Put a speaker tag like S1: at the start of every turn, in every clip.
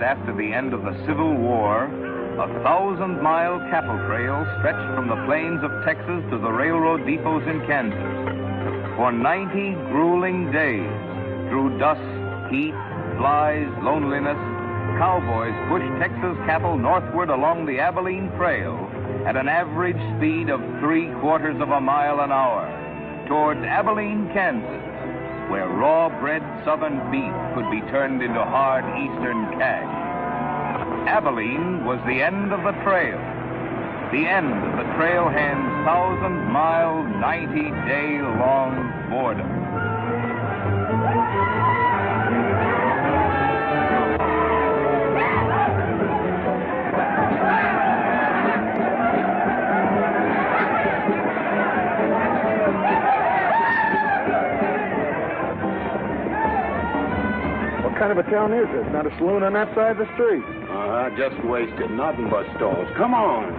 S1: after the end of the Civil War, a 1,000-mile cattle trail stretched from the plains of Texas to the railroad depots in Kansas. For 90 grueling days, through dust, heat, flies, loneliness, cowboys pushed Texas cattle northward along the Abilene Trail at an average speed of 3/4 of a mile an hour toward Abilene, Kansas, where raw-bred southern beef could be turned into hard eastern cash. Abilene was the end of the trail, the end of the trailhand's 1,000-mile, 90-day-long boredom.
S2: What kind of a town is this? Not a saloon on that side of the street.
S3: Just wasted. Nothing but stalls. Come on.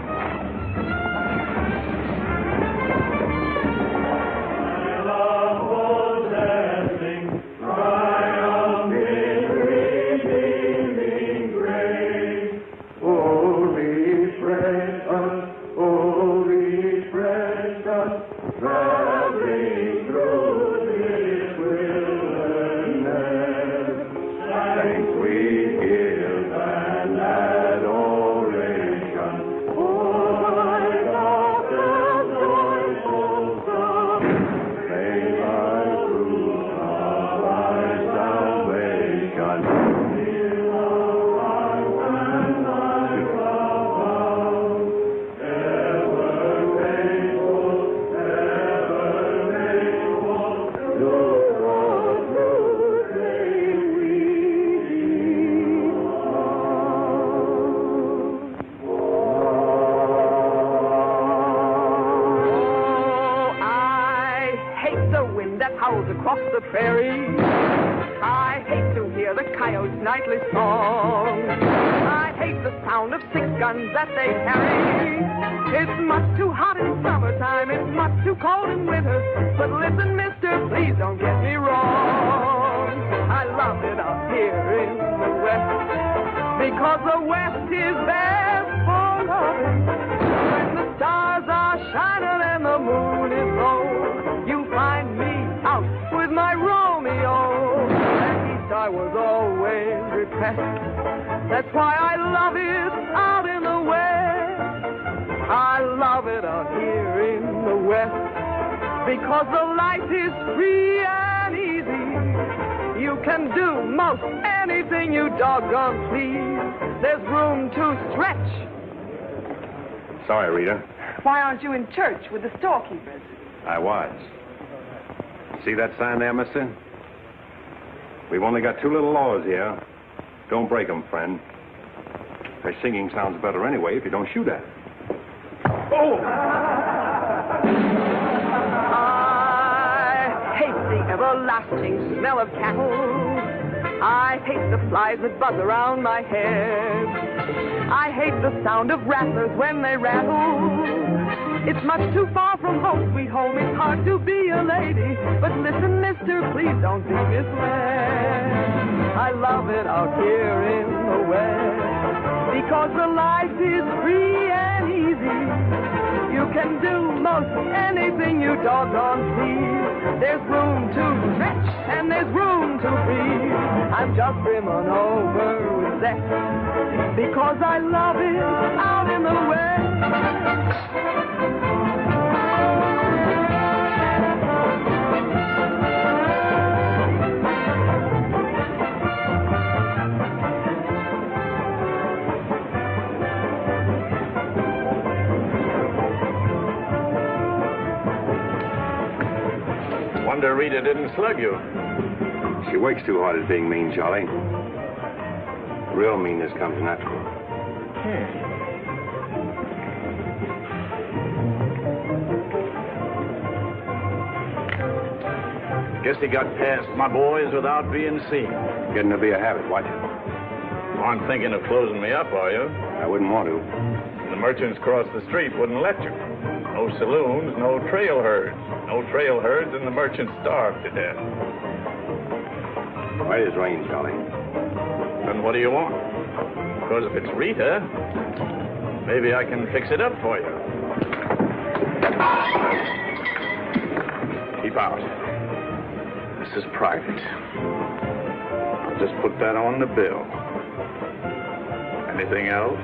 S4: That they carry. It's much too hot in summertime, it's much too cold in winter. But listen, mister, please don't get me wrong. I love it up here in the West, because the West is best for loving. When the stars are shining and the moon is low, you find me out with my Romeo. At East I was always repressed. That's why I love it out in the West. I love it out here in the West, because the life is free and easy. You can do most anything you doggone please. There's room to stretch.
S3: Sorry, Rita.
S5: Why aren't you in church with the storekeepers?
S3: I was. See that sign there, mister? We've only got 2 little laws here. Don't break them, friend. Their singing sounds better anyway if you don't shoot at it. Oh!
S4: I hate the everlasting smell of cattle. I hate the flies that buzz around my head. I hate the sound of rattlers when they rattle. It's much too far from home, sweet home. It's hard to be a lady. But listen, mister, please don't be misled. I love it out here in the West, because the life is free and easy. You can do most anything you doggone please. There's room to stretch and there's room to breathe. I'm just brimming over with zest, because I love it out in the West.
S3: Wonder Rita didn't slug you. She works too hard at being mean, Charlie. Real meanness comes natural.
S6: Guess he got past my boys without being seen.
S3: Getting to be a habit, watch it.
S6: Aren't thinking of closing me up, are you?
S3: I wouldn't want to.
S6: The merchants across the street wouldn't let you. No saloons, no trail herds. No trail herds, and the merchants starved to death.
S3: Right as rain, Charlie.
S6: Then what do you want? Because if it's Rita, maybe I can fix it up for you. Keep out. This is private. I'll just put that on the bill. Anything else?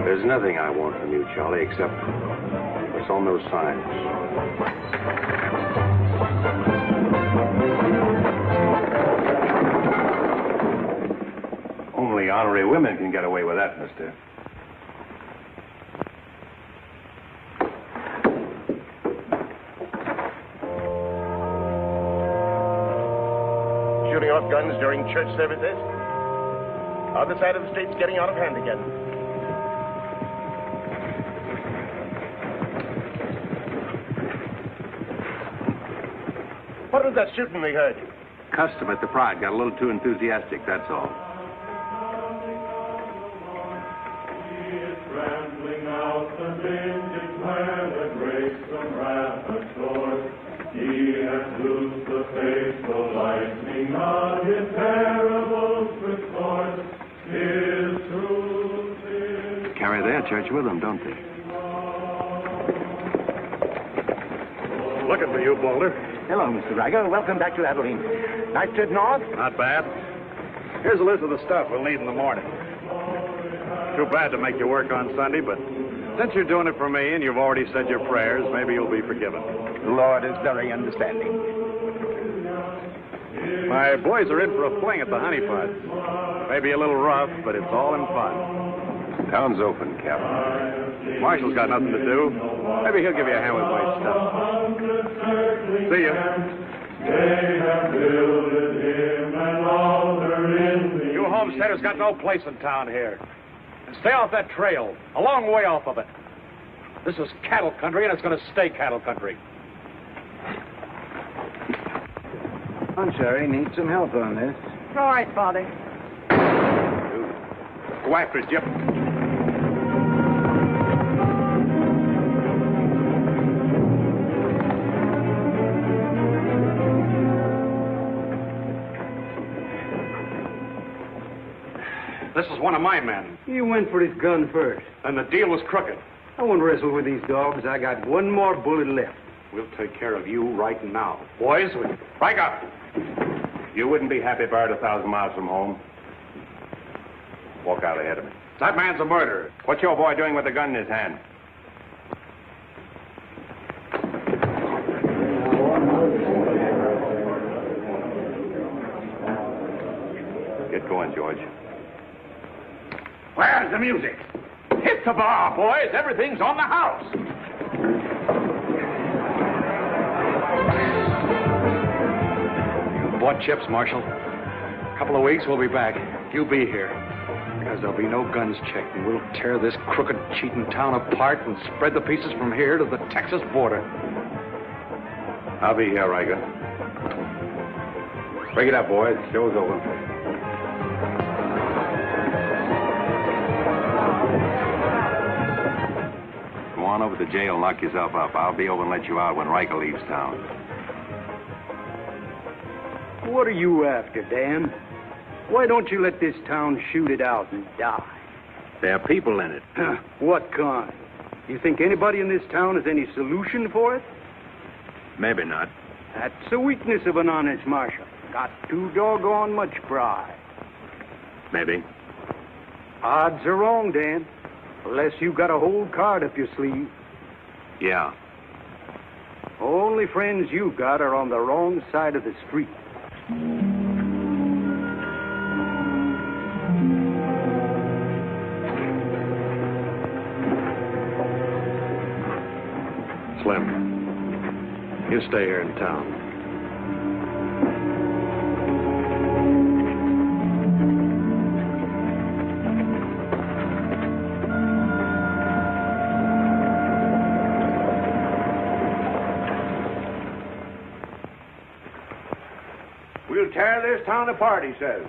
S3: There's nothing I want from you, Charlie, except what's on those signs. Only honorary women can get away with that, mister.
S2: Shooting off guns during church services? Other side of the street's getting out of hand again. What was that shooting we heard?
S3: Custom at the Pride got a little too enthusiastic, that's all. Carry their church with them, don't they?
S6: Looking for you, Boulder.
S2: Hello, Mr. Riker. Welcome back to Abilene. Nice trip north?
S6: Not bad. Here's a list of the stuff we'll need in the morning. Too bad to make you work on Sunday, but since you're doing it for me and you've already said your prayers, maybe you'll be forgiven.
S2: The Lord is very understanding.
S6: My boys are in for a fling at the honey pot. Maybe a little rough, but it's all in fun.
S3: Town's open, Captain.
S6: Marshal's got nothing to do. Maybe he'll give you a hand with my stuff. See ya. You homesteaders got no place in town here. And stay off that trail, a long way off of it. This is cattle country, and it's going to stay cattle country.
S2: I'm sorry, need some help on this.
S5: All right, Father.
S6: Go after it, Jip. This is one of my men.
S2: You went for his gun first.
S6: And the deal was crooked.
S2: I won't wrestle with these dogs. I got one more bullet left.
S6: We'll take care of you right now. Boys, break up.
S3: You wouldn't be happy buried 1,000 miles from home. Walk out ahead of me.
S6: That man's a murderer.
S3: What's your boy doing with a gun in his hand? Get going, George.
S6: Where's the music? Hit the bar, boys. Everything's on the house. You bought chips, Marshal. A couple of weeks, we'll be back. You be here. Because there'll be no guns checked, and we'll tear this crooked, cheating town apart and spread the pieces from here to the Texas border.
S3: I'll be here, Riker. Break it up, boys. Show's over. Come on over to jail and lock yourself up. I'll be over and let you out when Riker leaves town.
S2: What are you after, Dan? Why don't you let this town shoot it out and die?
S3: There are people in it.
S2: What kind? You think anybody in this town has any solution for it?
S3: Maybe not.
S2: That's the weakness of an honest marshal. Got too doggone much pride.
S3: Maybe.
S2: Odds are wrong, Dan. Unless you got a whole card up your sleeve.
S3: Yeah.
S2: Only friends you got are on the wrong side of the street.
S6: Slim, you stay here in town.
S2: We'll tear this town apart, he says.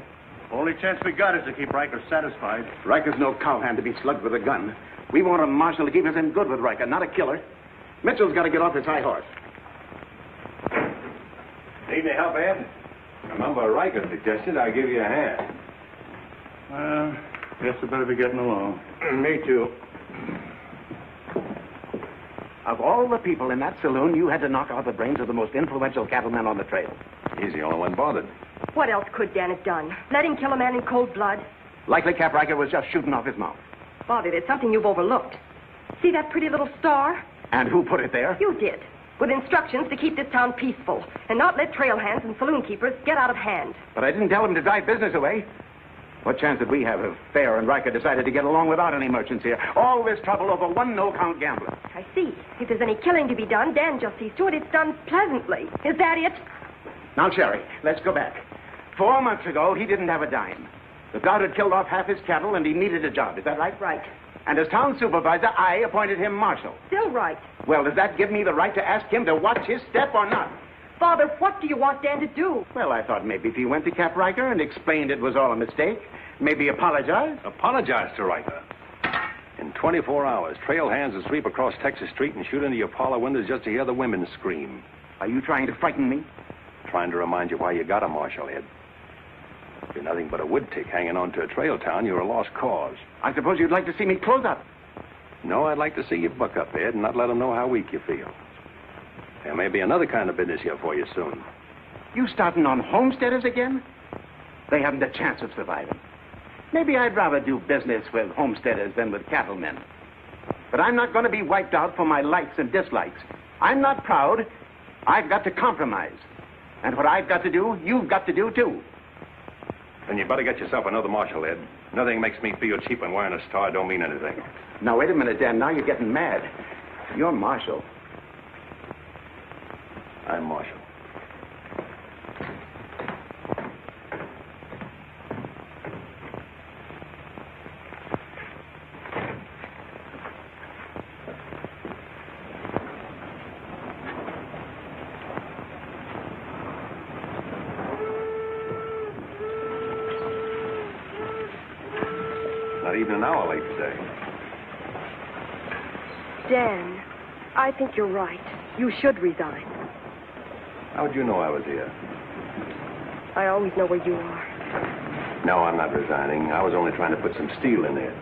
S7: Only chance we got is to keep Riker satisfied.
S8: Riker's no cowhand to be slugged with a gun. We want a marshal to keep us in good with Riker, not a killer. Mitchell's got to get off his high horse.
S3: Need any help, Ed? Remember, Riker suggested I give you a hand.
S7: Guess I better be getting along.
S6: Me too.
S8: Of all the people in that saloon, you had to knock out the brains of the most influential cattleman on the trail.
S3: He's the only one bothered.
S5: What else could Dan have done? Let him kill a man in cold blood?
S8: Likely Cap Riker was just shooting off his mouth.
S5: Bobby, there's something you've overlooked. See that pretty little star?
S8: And who put it there?
S5: You did. With instructions to keep this town peaceful and not let trail hands and saloon keepers get out of hand.
S8: But I didn't tell him to drive business away. What chance did we have if Fair and Riker decided to get along without any merchants here? All this trouble over one no-count gambler.
S5: I see. If there's any killing to be done, Dan just sees to it it's done pleasantly. Is that it?
S8: Now, Sherry, let's go back. 4 months ago, he didn't have a dime. The drought had killed off half his cattle, and he needed a job. Is that right?
S5: Right.
S8: And as town supervisor, I appointed him marshal.
S5: Still right.
S8: Well, does that give me the right to ask him to watch his step or not?
S5: Father, what do you want Dan to do?
S8: Well, I thought maybe if he went to Cap Riker and explained it was all a mistake, maybe apologize.
S3: Apologize to Riker. In 24 hours, trail hands will sweep across Texas Street and shoot into your parlor windows just to hear the women scream.
S8: Are you trying to frighten me?
S3: Trying to remind you why you got a marshal, Ed. If you're nothing but a wood tick hanging on to a trail town, you're a lost cause.
S8: I suppose you'd like to see me close up.
S3: No, I'd like to see you buck up, Ed, and not let them know how weak you feel. There may be another kind of business here for you soon.
S8: You starting on Homesteaders again? They haven't a chance of surviving. Maybe I'd rather do business with Homesteaders than with cattlemen. But I'm not going to be wiped out for my likes and dislikes. I'm not proud. I've got to compromise. And what I've got to do, you've got to do, too.
S3: Then you better get yourself another marshal, Ed. Nothing makes me feel cheap when wearing a star don't mean anything.
S8: Now, wait a minute, Dan. Now you're getting mad. You're marshal.
S3: I'm marshal. Not even an hour late today.
S5: Dan, I think you're right. You should resign.
S3: How'd you know I was here?
S5: I always know where you are.
S3: No, I'm not resigning. I was only trying to put some steel in there.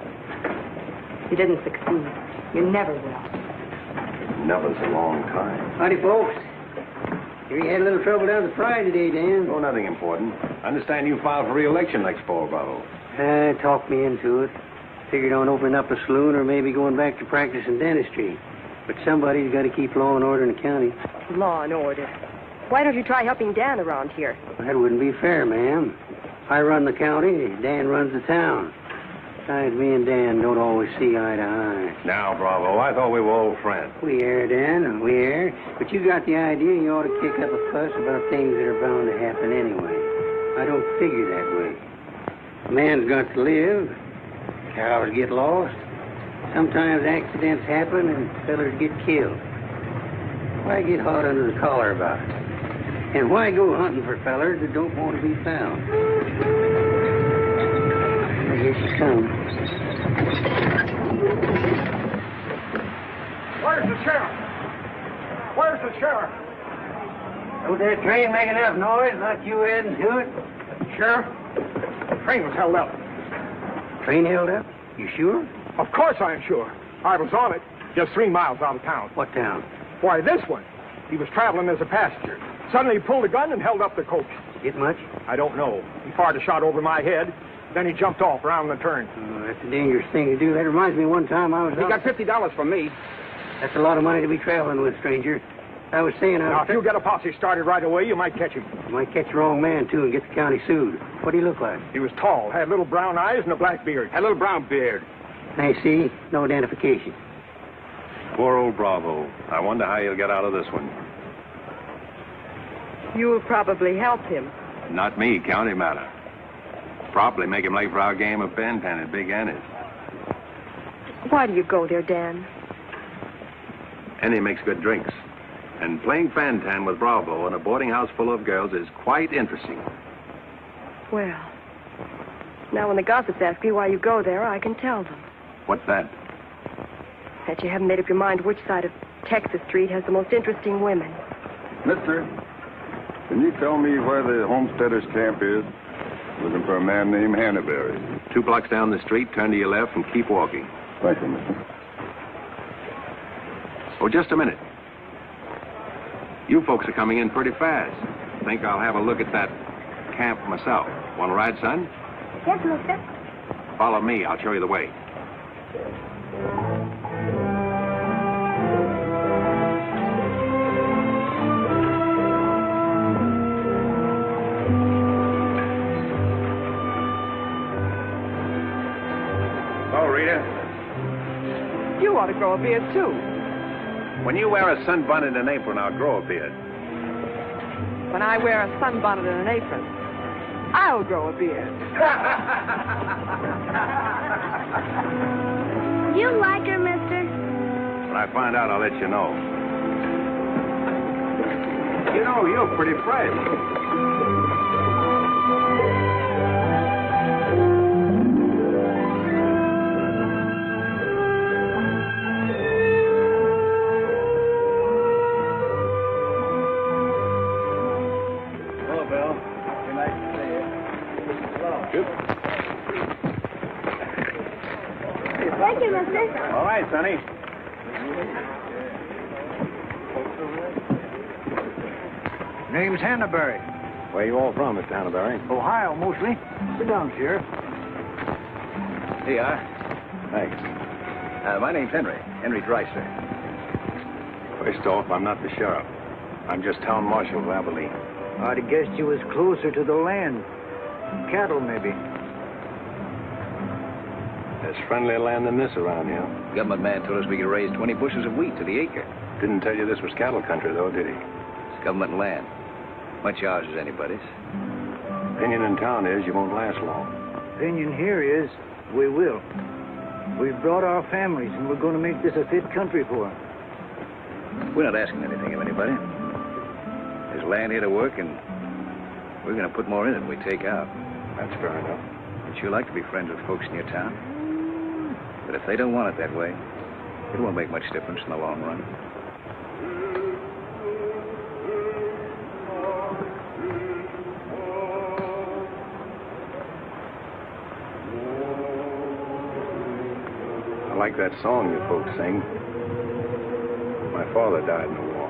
S5: You didn't succeed. You never will.
S3: Never's a long time.
S9: Howdy, folks. Here you had a little trouble down the Pride today, Dan.
S3: Oh, nothing important. I understand you filed for re-election next fall, Bravo.
S9: Talked me into it. Figured on opening up a saloon or maybe going back to practice in dentistry. But somebody's got to keep law and order in the county.
S5: Law and order. Why don't you try helping Dan around here?
S9: Well, that wouldn't be fair, ma'am. I run the county, Dan runs the town. Besides, me and Dan don't always see eye to eye.
S3: Now, Bravo, I thought we were old friends.
S9: We are, Dan, we are. But you got the idea you ought to kick up a fuss about things that are bound to happen anyway. I don't figure that way. A man's got to live. Cows get lost. Sometimes accidents happen and fellers get killed. Why get hot under the collar about it? And why go hunting for fellers that don't want to be found? I guess you come.
S6: Where's the sheriff? Where's the sheriff?
S9: Don't that train make enough noise like you heading to it?
S6: Sheriff, the train was held up.
S9: Train held up? You sure?
S6: Of course I am sure. I was on it, just 3 miles out of town.
S9: What town?
S6: Why, this one. He was traveling as a passenger. Suddenly he pulled a gun and held up the coach.
S9: Get much?
S6: I don't know. He fired a shot over my head. Then he jumped off around the turn.
S9: Oh, that's a dangerous thing to do. That reminds me one time I was
S6: He got $50 from me.
S9: That's a lot of money to be traveling with, stranger. I was saying
S6: Now, if you get a posse started right away, you might catch him.
S9: You might catch the wrong man, too, and get the county sued. What do he look like?
S6: He was tall, had little brown eyes and a black beard.
S8: Had a little brown beard.
S9: I see. No identification.
S3: Poor old Bravo. I wonder how he'll get out of this one.
S5: You'll probably help him.
S3: Not me, county matter. Probably make him late for our game of fan-tan at Big Annie's.
S5: Why do you go there, Dan?
S3: Annie makes good drinks. And playing fan-tan with Bravo in a boarding house full of girls is quite interesting.
S5: Well, now when the gossips ask me why you go there, I can tell them.
S3: What's that?
S5: That you haven't made up your mind which side of Texas Street has the most interesting women.
S10: Mister, can you tell me where the Homesteaders camp is? Looking for a man named Hannaberry.
S3: 2 blocks down the street, turn to your left, and keep walking.
S10: Thank you, mister.
S3: Oh, just a minute. You folks are coming in pretty fast. Think I'll have a look at that camp myself. Want to ride, son?
S11: Yes, mister.
S3: Follow me. I'll show you the way. Oh, Rita.
S4: You ought to grow a beard, too.
S3: When you wear a sunbonnet and an apron, I'll grow a beard.
S4: When I wear a sunbonnet and an apron, I'll grow a beard.
S11: You like her, mister?
S3: When I find out, I'll let you know. You know, you're pretty fresh.
S11: Thank you, mister.
S3: All right, Sonny.
S12: Name's Hannaberry.
S3: Where you all from, Mr. Hannaberry?
S12: Ohio, mostly. Sit down, Sheriff.
S13: Here you are.
S3: Thanks.
S13: My name's Henry. Henry Dreiser.
S3: First off, I'm not the sheriff. I'm just town marshal of Abilene.
S12: I'd have guessed you was closer to the land. Cattle, maybe.
S3: There's friendlier land than this around here.
S13: Government man told us we could raise 20 bushels of wheat to the acre.
S3: Didn't tell you this was cattle country, though, did he?
S13: It's government land. Much ours as anybody's.
S3: Opinion in town is you won't last long.
S12: Opinion here is we will. We've brought our families, and we're going to make this a fit country for them.
S13: We're not asking anything of anybody. There's land here to work, and we're going to put more in it than we take out.
S3: That's fair enough.
S13: But you like to be friends with folks in your town. But if they don't want it that way, it won't make much difference in the long run.
S3: I like that song you folks sing. My father died in the war.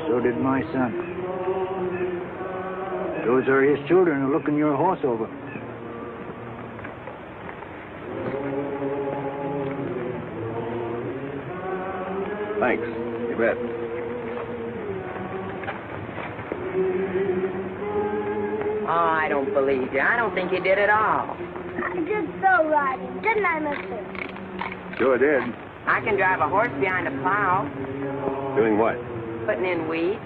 S12: So did my son. Those are his children who are looking your horse over.
S3: Thanks. You bet.
S14: Oh, I don't believe you. I don't think you did at all.
S11: I did so riding, didn't I, mister?
S3: Sure did.
S14: I can drive a horse behind a plow,
S3: Doing what?
S14: putting in wheat.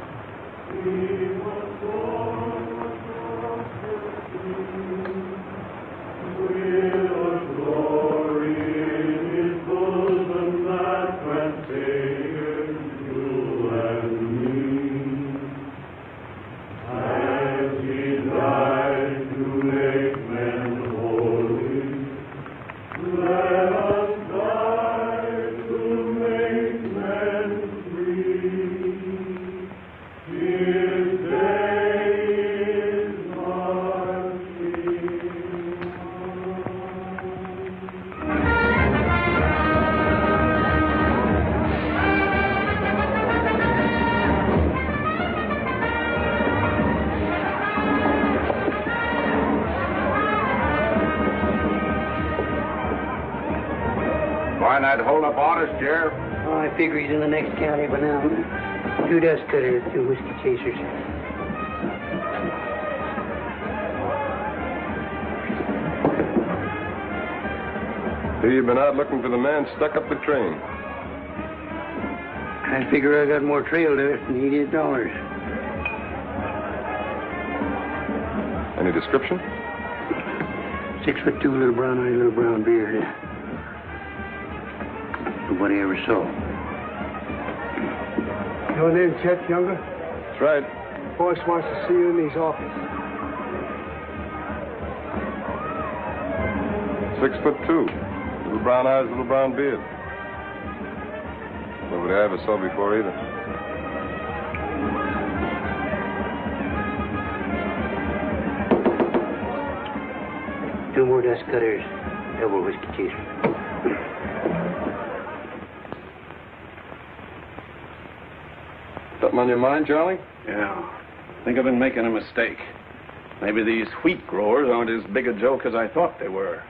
S3: Why not hold up orders, Sheriff?
S9: Oh, I figure he's in the next county by now. 2 dust cutters, 2 whiskey chasers.
S10: See, you've been out looking for the man stuck up the train.
S9: I figure I got more trail dust than he did dollars.
S10: Any description?
S9: 6'2", little brown eyes, little brown beard. Nobody ever saw.
S2: Your name, Chet Younger?
S10: That's right.
S2: Boss wants to see you in his office.
S10: 6'2". Little brown eyes, little brown beard. Nobody I ever saw before either.
S9: 2 more dust cutters, double whiskey chaser.
S10: Something on your mind, Charlie?
S15: Yeah. I think I've been making a mistake. Maybe these wheat growers aren't as big a joke as I thought they were.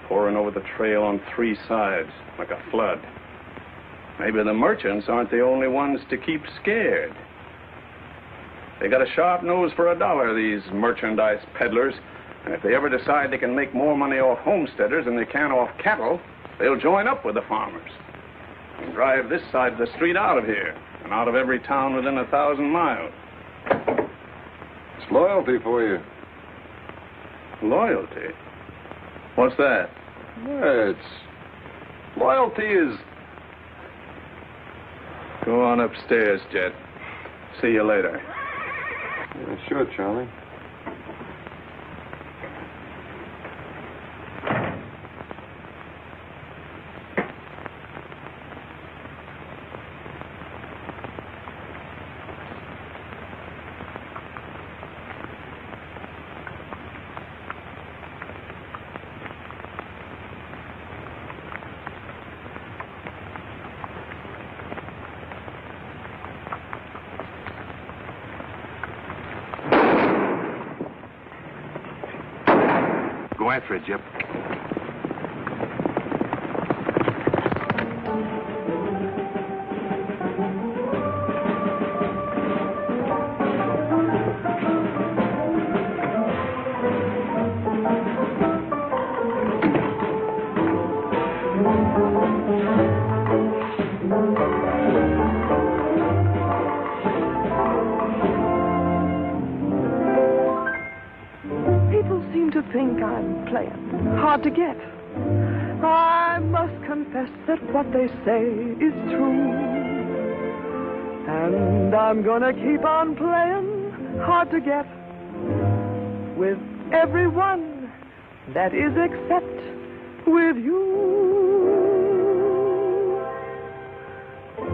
S15: Pouring over the trail on 3 sides, like a flood. Maybe the merchants aren't the only ones to keep scared. They got a sharp nose for $1, these merchandise peddlers. And if they ever decide they can make more money off homesteaders than they can off cattle, they'll join up with the farmers and drive this side of the street out of here and out of every town within 1,000 miles.
S10: It's loyalty for you.
S15: Loyalty? What's that?
S10: Yeah, loyalty is...
S15: Go on upstairs, Jet. See you later.
S10: Yeah, sure, Charlie.
S3: Go after it, Jip.
S4: Think I'm playing hard to get. I must confess that what they say is true. And I'm gonna keep on playing hard to get with everyone, that is except with you.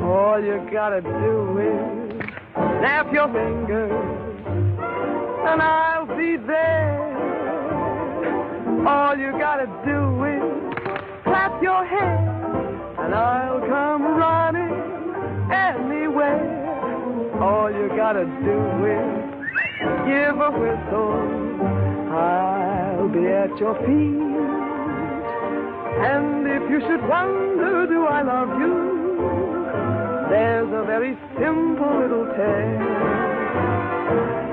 S4: All you gotta do is snap your fingers and I'll be there. All you gotta do is clap your hands, and I'll come running anywhere. All you gotta do is give a whistle. I'll be at your feet. And if you should wonder, do I love you? There's a very simple little tale.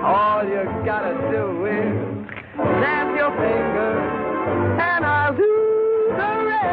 S4: All you gotta do is snap your fingers, and I'll do the rest.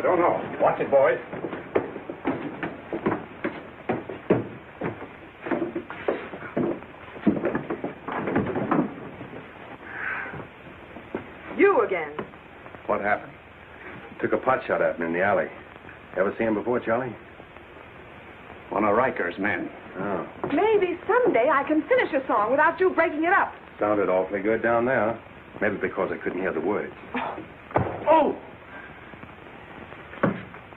S3: I don't know. Watch it, boys.
S5: You again.
S3: What happened? Took a pot shot at me in the alley. Ever seen him before, Charlie?
S8: One of Riker's men.
S3: Oh.
S5: Maybe someday I can finish a song without you breaking it up.
S3: Sounded awfully good down there. Maybe because I couldn't hear the words.
S5: Oh!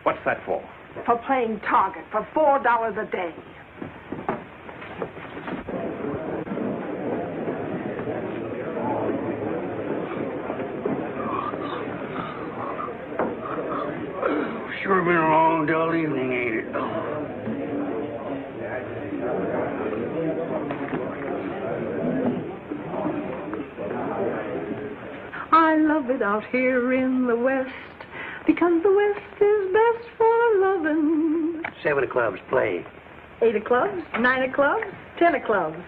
S3: What's that for?
S5: For playing target for $4 a day.
S9: Sure been a long, dull evening, ain't it?
S16: I love it out here in the West, because the West is best for loving.
S9: 7 of clubs, play.
S16: 8 of clubs, 9 of clubs, 10 of clubs.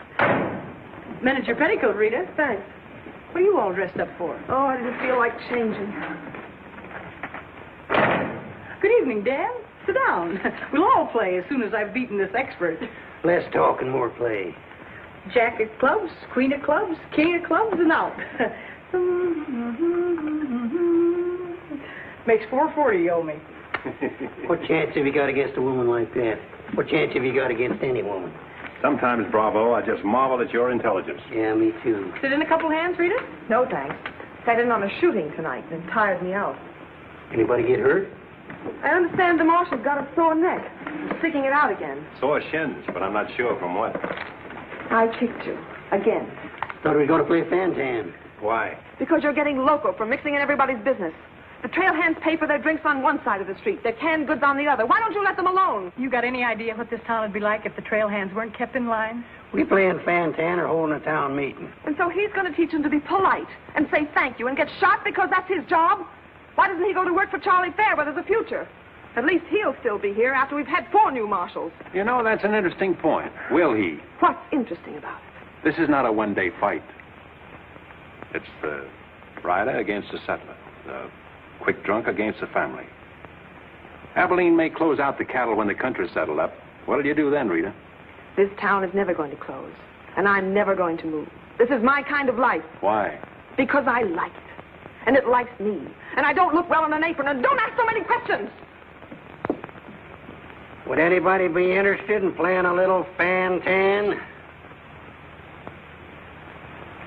S16: Manager petticoat, Rita.
S5: Thanks.
S16: What are you all dressed up for?
S5: Oh, I didn't feel like changing.
S16: Good evening, Dan. Sit down. We'll all play as soon as I've beaten this expert.
S9: Less talk and more play.
S16: Jack of clubs, queen of clubs, king of clubs, and out. Makes $4.40 you owe me.
S9: What chance have you got against a woman like that? What chance have you got against any woman?
S3: Sometimes, Bravo, I just marvel at your intelligence.
S9: Yeah, me too.
S16: Sit in a couple hands, Rita?
S5: No, thanks. Sat in on a shooting tonight and it tired me out.
S9: Anybody get hurt?
S5: I understand the marshal's got a sore neck. He's sticking it out again.
S3: Sore shins, but I'm not sure from what.
S5: I kicked you. Again.
S9: Thought we were going to play Fantan.
S3: Why?
S5: Because you're getting loco for mixing in everybody's business. The trail hands pay for their drinks on one side of the street, their canned goods on the other. Why don't you let them alone?
S16: You got any idea what this town would be like if the trail hands weren't kept in line?
S9: We playing Fantan or holding a town meeting.
S5: And so he's going to teach them to be polite and say thank you and get shot because that's his job? Why doesn't he go to work for Charlie Fair where there's a future? At least he'll still be here after we've had 4 new marshals.
S3: You know, that's an interesting point. Will he?
S5: What's interesting about it?
S3: This is not a one-day fight. It's the rider against the settler, the quick drunk against the family. Abilene may close out the cattle when the country's settled up. What'll you do then, Rita?
S5: This town is never going to close, and I'm never going to move. This is my kind of life.
S3: Why?
S5: Because I like it. And it likes me. And I don't look well in an apron, and don't ask so many questions.
S9: Would anybody be interested in playing a little Fantan?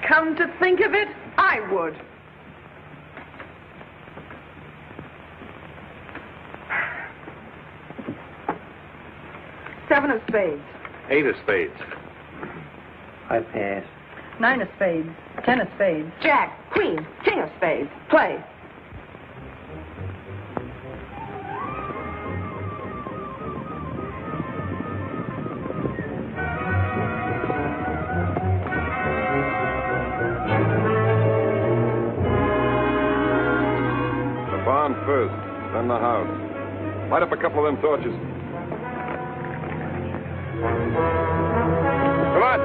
S5: Come to think of it, I would. Seven of spades.
S3: 8 of spades.
S9: I pass.
S16: 9 of spades, 10 of spades.
S5: Jack, queen, king of spades. Play.
S10: The barn first, then the house. Light up a couple of them torches. Come on.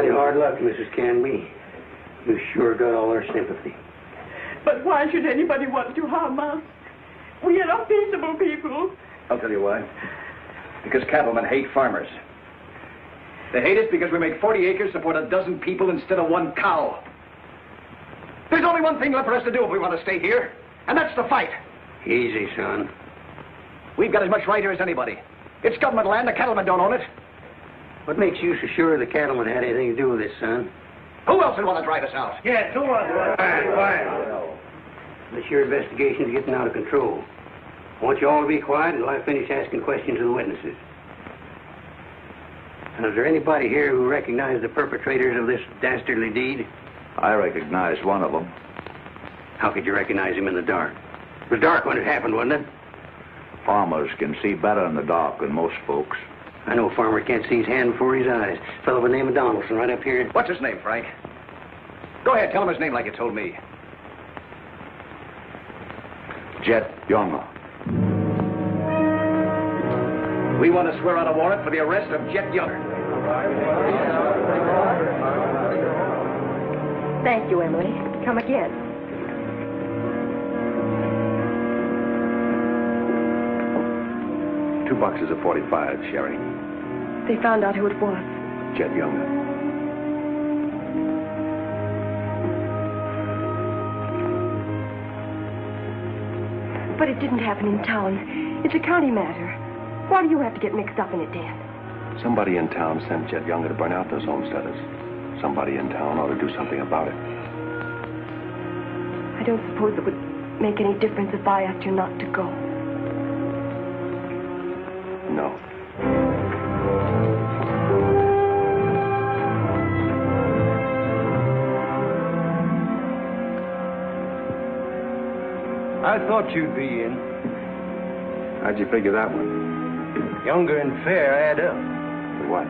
S9: Mighty hard luck, Mrs. Canby. You sure got all our sympathy.
S16: But why should anybody want to harm us? We are peaceable people.
S13: I'll tell you why. Because cattlemen hate farmers. They hate us because we make 40 acres support a dozen people instead of one cow. There's only one thing left for us to do if we want to stay here, and that's to fight.
S9: Easy, son.
S13: We've got as much right here as anybody. It's government land. The cattlemen don't own it.
S9: What makes you so sure the cattlemen had anything to do with this, son?
S13: Who else would want to drive us out?
S7: Yes, who was it?
S9: Quiet. This your investigation's getting out of control. I want you all to be quiet until I finish asking questions of the witnesses. And is there anybody here who recognized the perpetrators of this dastardly deed?
S17: I recognized one of them.
S9: How could you recognize him in the dark? It was dark when it happened, wasn't it?
S17: Farmers can see better in the dark than most folks.
S9: I know a farmer can't see his hand before his eyes. A fellow by the name of Donaldson right up here.
S13: What's his name, Frank? Go ahead, tell him his name like you told me.
S17: Jet Younger.
S13: We want to swear out a warrant for the arrest of Jet Younger.
S18: Thank you, Emily. Come again.
S3: Two boxes of 45, Sherry.
S18: They found out who it was.
S3: Jet Younger.
S18: But it didn't happen in town. It's a county matter. Why do you have to get mixed up in it, Dan?
S3: Somebody in town sent Jet Younger to burn out those homesteaders. Somebody in town ought to do something about it.
S18: I don't suppose it would make any difference if I asked you not to go.
S3: No.
S2: I thought you'd be in.
S3: How'd you figure that one?
S2: Younger and Fair add up.
S3: What?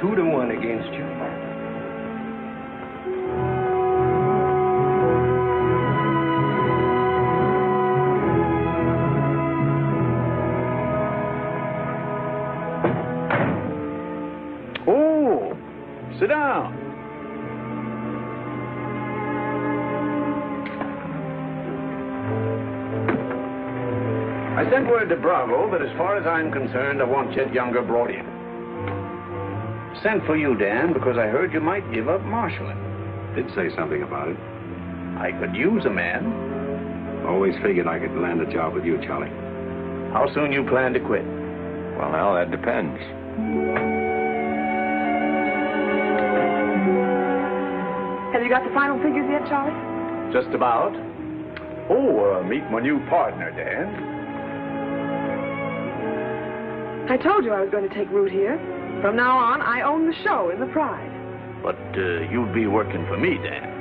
S2: 2-1 against you.
S15: Oh, sit down. I sent word to Bravo that as far as I'm concerned, I want Jet Younger brought in. Sent for you, Dan, because I heard you might give up marshaling.
S3: Did say something about it.
S15: I could use a man.
S3: Always figured I could land a job with you, Charlie.
S15: How soon you plan to quit?
S3: Well, now, that depends.
S5: Have you got the final figures yet, Charlie?
S15: Just about. Oh, meet my new partner, Dan.
S5: I told you I was going to take root here. From now on, I own the show in the Pride.
S15: But you'll be working for me, Dan.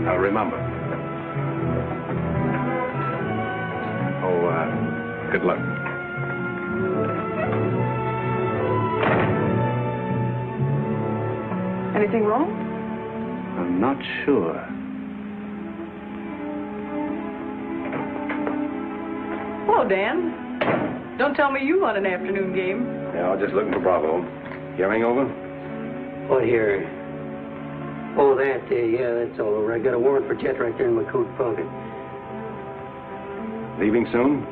S3: Now, remember. Oh, good luck.
S5: Anything wrong?
S15: I'm not sure.
S16: Hello, Dan. Don't tell me you won an afternoon game.
S3: Yeah, I was just looking for Bravo. Hearing over?
S9: What here? Oh, that, yeah, that's all over. I got a warrant for Jet right there in my coat pocket.
S3: Leaving soon?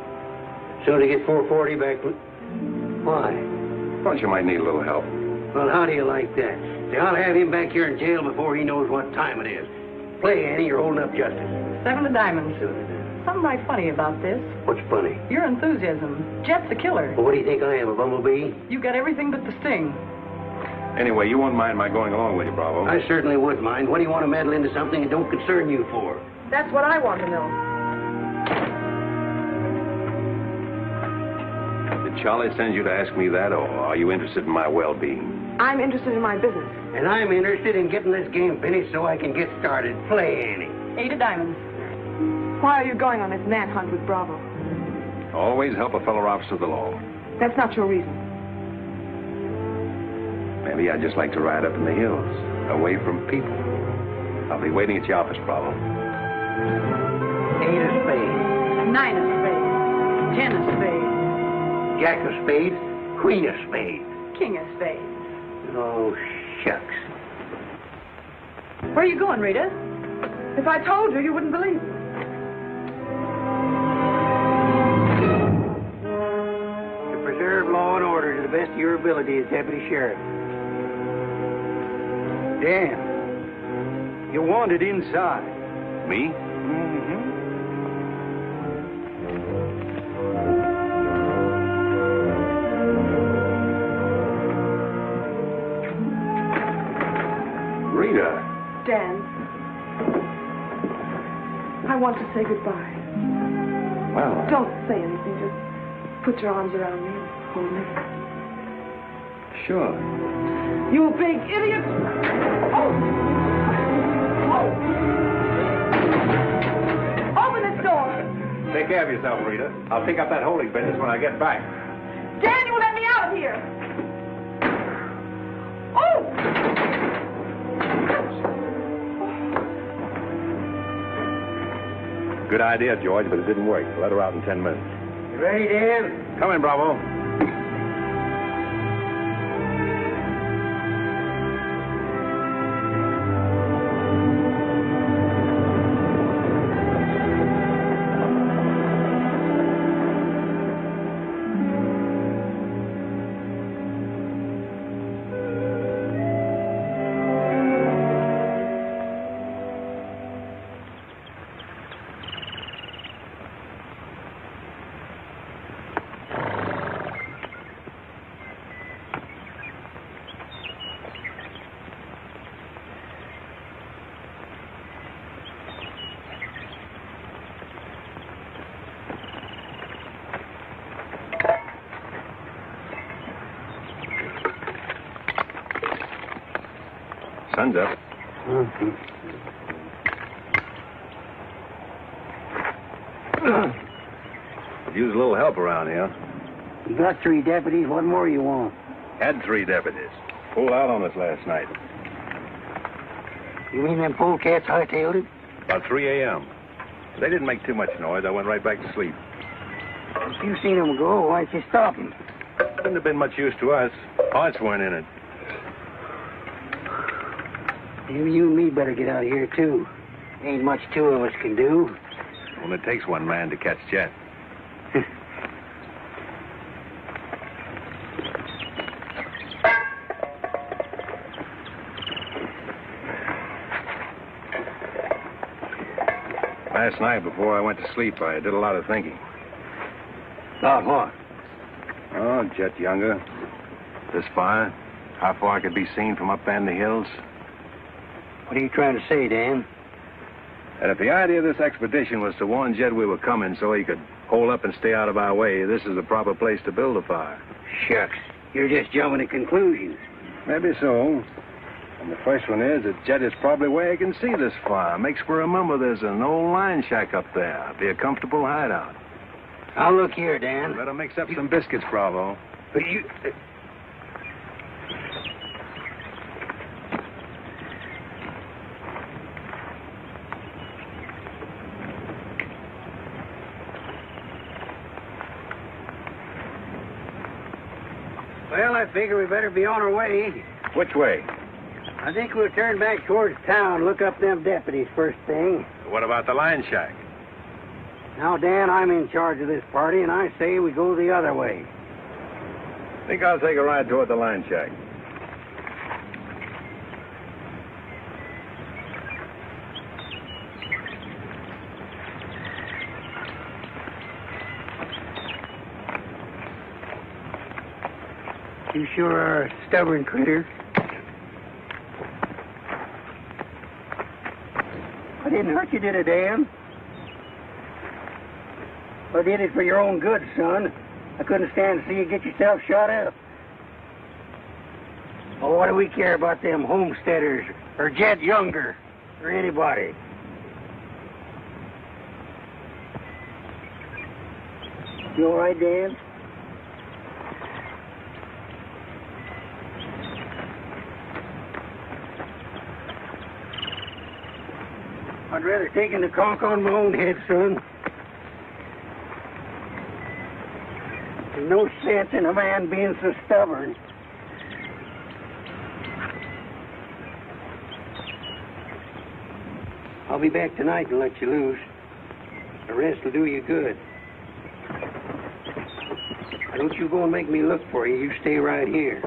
S9: Soon to get 440 back. Why?
S3: Thought you might need a little help.
S9: Well, how do you like that? See, I'll have him back here in jail before he knows what time it is. Play, Annie, you're holding up justice.
S16: 7 of diamonds. Something right funny about this.
S9: What's funny?
S16: Your enthusiasm. Jet's a killer.
S9: Well, what do you think I am, a bumblebee?
S16: You got everything but the sting.
S3: Anyway, you won't mind my going along with you, Bravo.
S9: I certainly would mind. What do you want to meddle into something that don't concern you for?
S5: That's what I want to know.
S3: Did Charlie send you to ask me that, or are you interested in my well-being?
S5: I'm interested in my business.
S9: And I'm interested in getting this game finished so I can get started. Play, Annie.
S16: 8 of diamonds.
S5: Why are you going on this manhunt with Bravo?
S3: Always help a fellow officer of the law.
S5: That's not your reason.
S3: Maybe I'd just like to ride up in the hills, away from people. I'll be waiting at your office, Bravo.
S9: 8 of spades.
S16: 9 of spades. 10 of spades.
S9: Jack of spades. Queen of spades.
S16: King of spades.
S9: Oh, shucks.
S5: Where are you going, Rita? If I told you, you wouldn't believe me.
S9: To preserve law and order to the best of your ability as deputy sheriff.
S2: Dan, you're wanted inside.
S3: Me?
S2: Mm-hmm.
S3: Rita.
S5: Dan, I want to say goodbye.
S3: Well.
S5: Don't say anything. Just put your arms around me and hold me.
S3: Sure.
S5: You big idiot! Oh! Open this door!
S3: Take care of yourself, Rita. I'll pick up that holding business when I get back.
S5: Dan, you let me out of here! Oh!
S3: Good idea, George, but it didn't work. Let her out in 10 minutes.
S9: You ready, Dan?
S3: Come in, Bravo. Sun's up. Could use a little help around here.
S9: You got 3 deputies. What more you want?
S3: Had 3 deputies. Pulled out on us last night.
S9: You mean them polecats hightailed it?
S3: About 3 a.m. They didn't make too much noise. I went right back to sleep.
S9: If you seen them go, why'd you stop them?
S3: Wouldn't have been much use to us. Parts weren't in it.
S9: You and me better get out of here, too. Ain't much 2 of us can do.
S3: Well, it takes one man to catch Jet. Last night, before I went to sleep, I did a lot of thinking.
S9: About what?
S3: Oh, Jet younger. This fire. How far it could be seen from up there in the hills.
S9: What are you trying to say, Dan?
S3: And if the idea of this expedition was to warn Jed we were coming so he could hole up and stay out of our way, this is the proper place to build a fire.
S9: Shucks. You're just jumping to conclusions.
S3: Maybe so. And the first one is that Jed is probably where he can see this fire. Makes for remember there's an old line shack up there. Be a comfortable hideout.
S9: Now, look here, Dan.
S3: Better mix up some biscuits, Bravo.
S9: But you... Well, I figure we better be on our way.
S3: Which way?
S9: I think we'll turn back towards town, look up them deputies first thing.
S3: What about the line shack?
S9: Now, Dan, I'm in charge of this party, and I say we go the other way.
S3: Think I'll take a ride toward the line shack.
S9: You sure are a stubborn critter. I didn't hurt you, did I, Dan? I did it for your own good, son. I couldn't stand to see you get yourself shot up. Well, what do we care about them Homesteaders or Jed Younger or anybody? You all right, Dan? I'd rather take the conk on my own head, son. There's no sense in a man being so stubborn. I'll be back tonight and let you loose. The rest will do you good. Don't you go and make me look for you. You stay right here.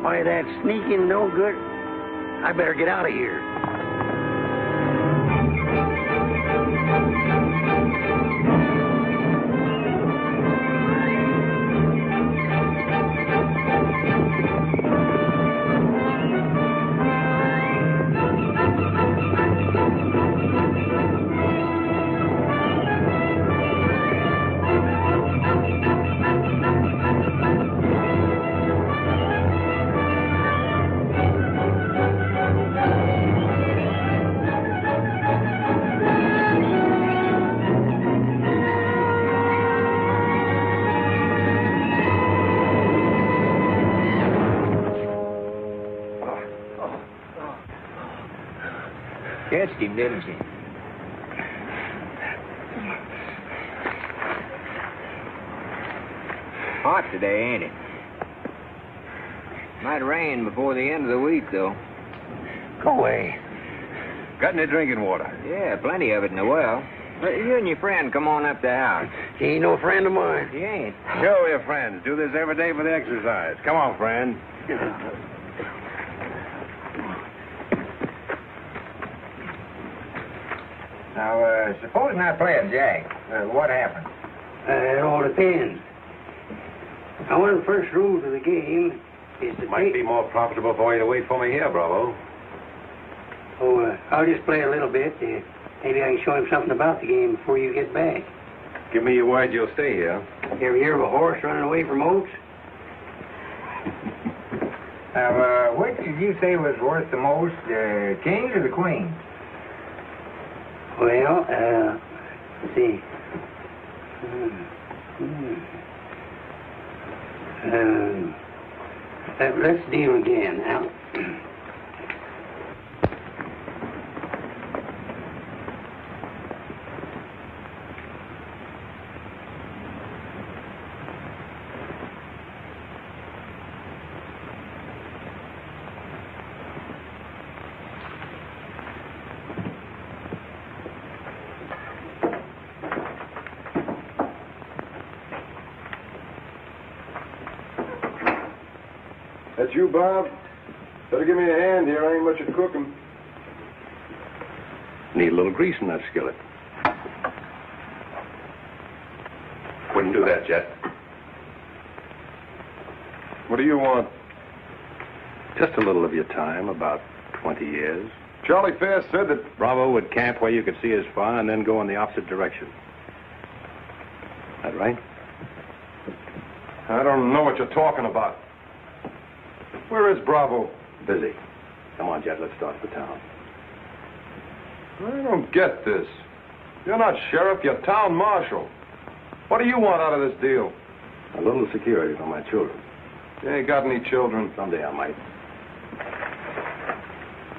S9: Why, that sneaking no good. I better get out of here.
S19: Catched him, didn't you? Hot today, ain't it? Might rain before the end of the week, though.
S9: Go away.
S3: Got any drinking water?
S19: Yeah, plenty of it in the well. But you and your friend come on up the house.
S9: He ain't no friend of mine.
S19: He ain't.
S3: Show your friends. Do this every day for the exercise. Come on, friend.
S19: Now, supposing I play a jack, what happens?
S9: It all depends. One of the first rules of the game is to
S3: Might be more profitable for you to wait for me here, Bravo.
S9: Oh, I'll just play a little bit. Maybe I can show him something about the game before you get back.
S3: Give me your word you'll stay here.
S9: You ever hear of a horse running away from oats?
S19: Now, which did you say was worth the most, the kings or the queens?
S9: Well, let's see. Let's deal again now.
S10: That's you, Bob? Better give me a hand here. I ain't much at cooking.
S3: Need a little grease in that skillet. Wouldn't do that, Jet.
S10: What do you want?
S3: Just a little of your time, about 20 years.
S10: Charlie Fair said that...
S3: Bravo would camp where you could see his fire and then go in the opposite direction. That right?
S10: I don't know what you're talking about. Where is Bravo?
S3: Busy. Come on, Jet, let's start the town.
S10: I don't get this. You're not sheriff, you're town marshal. What do you want out of this deal?
S3: A little security for my children.
S10: You ain't got any children.
S3: Someday I might.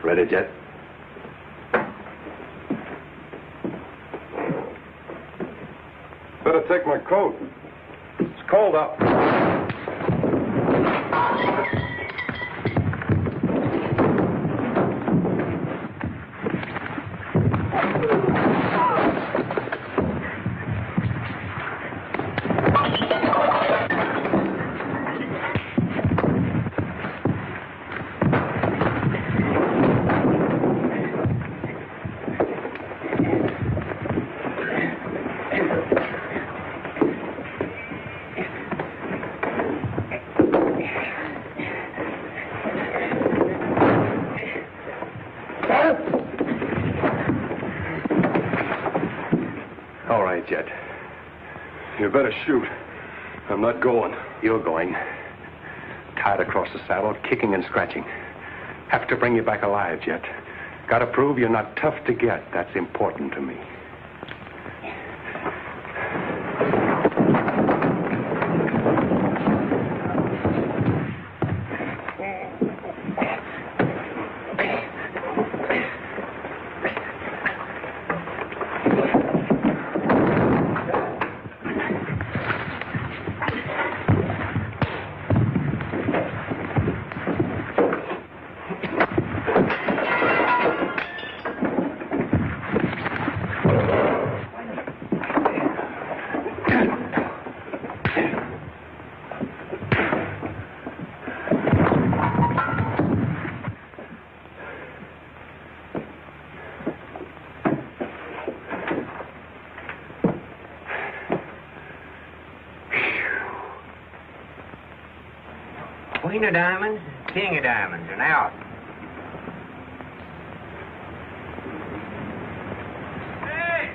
S3: Ready, Jet?
S10: Better take my coat. It's cold out.
S3: yet. You better shoot. I'm not going.
S8: You're going. Tied across the saddle, kicking and scratching. Have to bring you back alive, Jet. Gotta prove you're not tough to get. That's important to me.
S19: Queen of diamonds, king of diamonds, and out. Hey!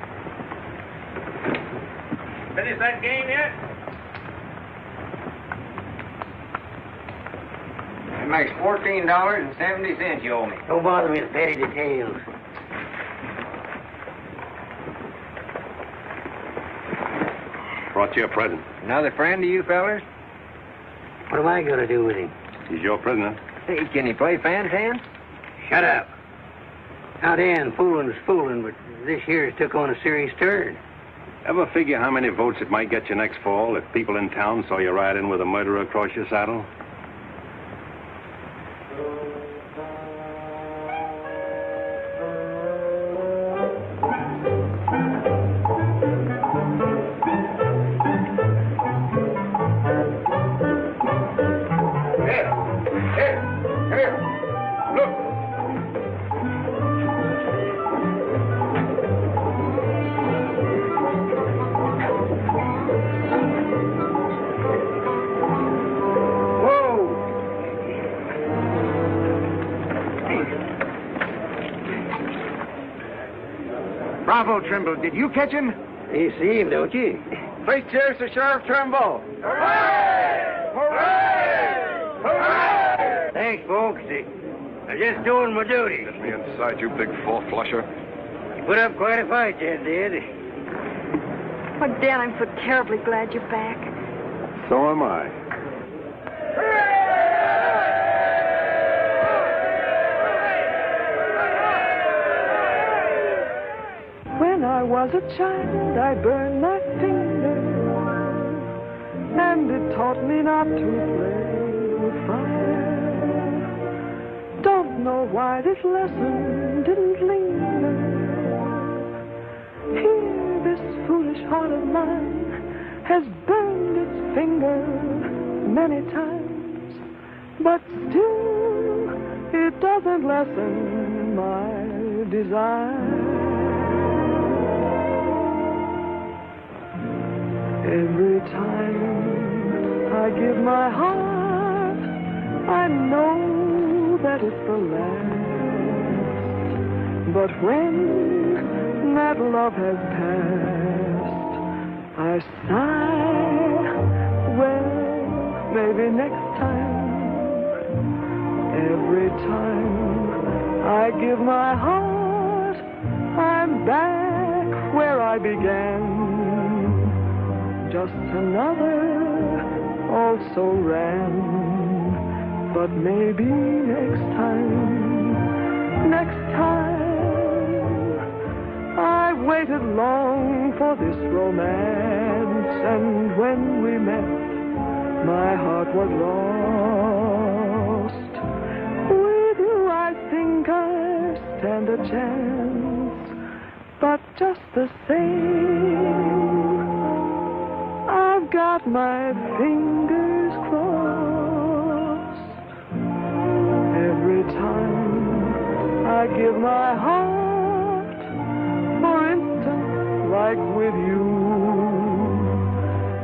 S19: Finish that game yet? It makes $14.70 you owe me.
S9: Don't bother me with petty details.
S3: Brought you a present.
S19: Another friend of you fellers?
S9: What am I going to do with him?
S3: He's your prisoner.
S19: Hey, can he play fan's hand?
S9: Shut up. Now, Dan, fooling's fooling, but this year's took on a serious turn.
S3: Ever figure how many votes it might get you next fall if people in town saw you ride in with a murderer across your saddle?
S12: Bravo, Trimble. Did you catch him?
S9: You see him, don't you?
S12: Three cheers to Sheriff Trimble.
S9: Hooray! Hooray! Hooray! Thanks, folks. I'm just doing my duty.
S3: Get me inside, you big four-flusher.
S9: You put up quite a fight, Ted did.
S5: Oh, Dan, I'm so terribly glad you're back.
S3: So am I.
S16: When I was a child, I burned my finger, and it taught me not to play with fire. Don't know why this lesson didn't linger. Here, this foolish heart of mine has burned its finger many times, but still it doesn't lessen my desire. Every time I give my heart, I know that it's the last. But when that love has passed, I sigh, well, maybe next time. Every time I give my heart, I'm back where I began. Just another also ran. But maybe next time I waited long for this romance, and when we met, my heart was lost. With you I think I stand a chance, but just the same, I've got my fingers crossed. Every time I give my heart, for instance, like with you,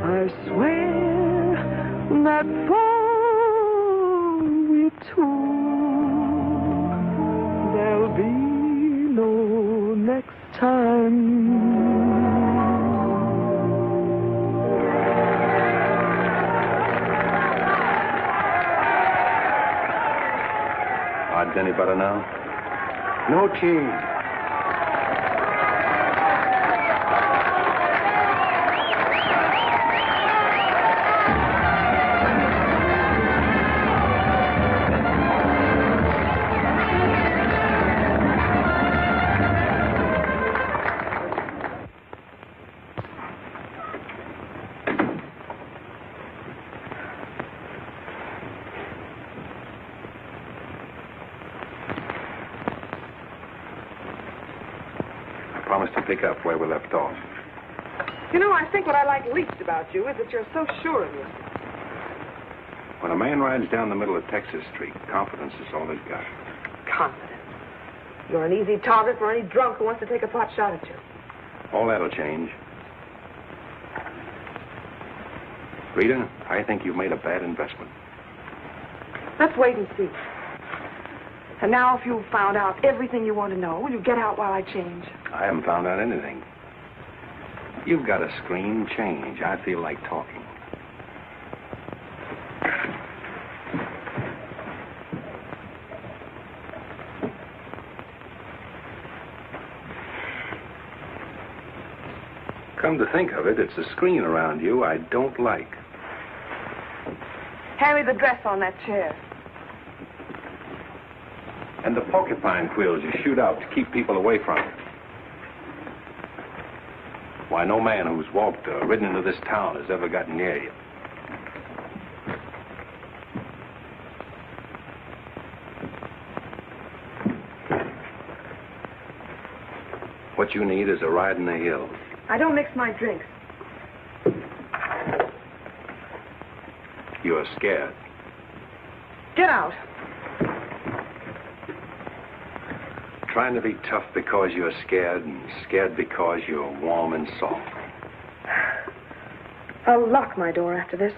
S16: I swear that for we two, there'll be no next time.
S3: any better now?
S2: No change.
S3: Pick up where we left off.
S5: You know, I think what I like least about you is that you're so sure of yourself.
S3: When a man rides down the middle of Texas Street, confidence is all he's got.
S5: Confidence. You're an easy target for any drunk who wants to take a pot shot at you.
S3: All that'll change. Rita, I think you've made a bad investment.
S5: Let's wait and see. And now, if you've found out everything you want to know, will you get out while I change?
S3: I haven't found out anything. You've got to scream change. I feel like talking. Come to think of it, it's a screen around you I don't like.
S5: Hand me the dress on that chair.
S3: And the porcupine quills you shoot out to keep people away from you. Why, no man who's walked or ridden into this town has ever gotten near you. What you need is a ride in the hills.
S5: I don't mix my drinks.
S3: You're scared.
S5: Get out.
S3: Trying to be tough because you're scared, and scared because you're warm and soft.
S5: I'll lock my door after this.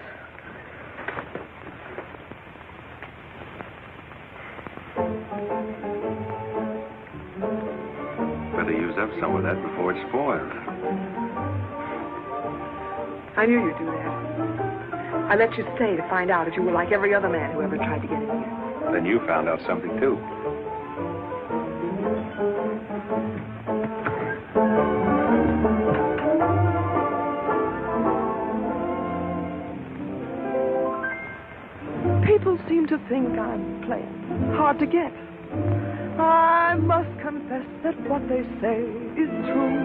S3: Better use up some of that before it spoils.
S5: I knew you'd do that. I let you stay to find out if you were like every other man who ever tried to get in here.
S3: Then you found out something, too.
S16: People seem to think I'm playing hard to get. I must confess that what they say is true.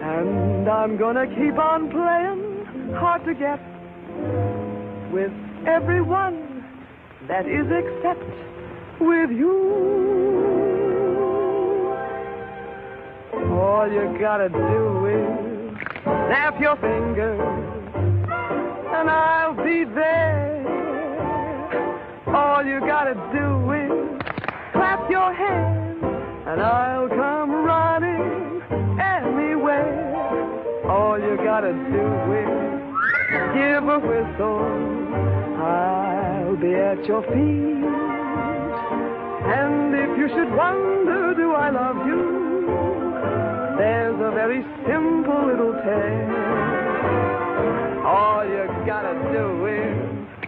S16: And I'm gonna keep on playing hard to get with everyone, that is except with you. All you gotta do is snap your fingers and I'll be there. All you gotta do is clap your hands and I'll come running anywhere. All you gotta do is give a whistle. I'll be at your feet. And if you should wonder, do I love you? There's a very simple little tale. All you gotta do is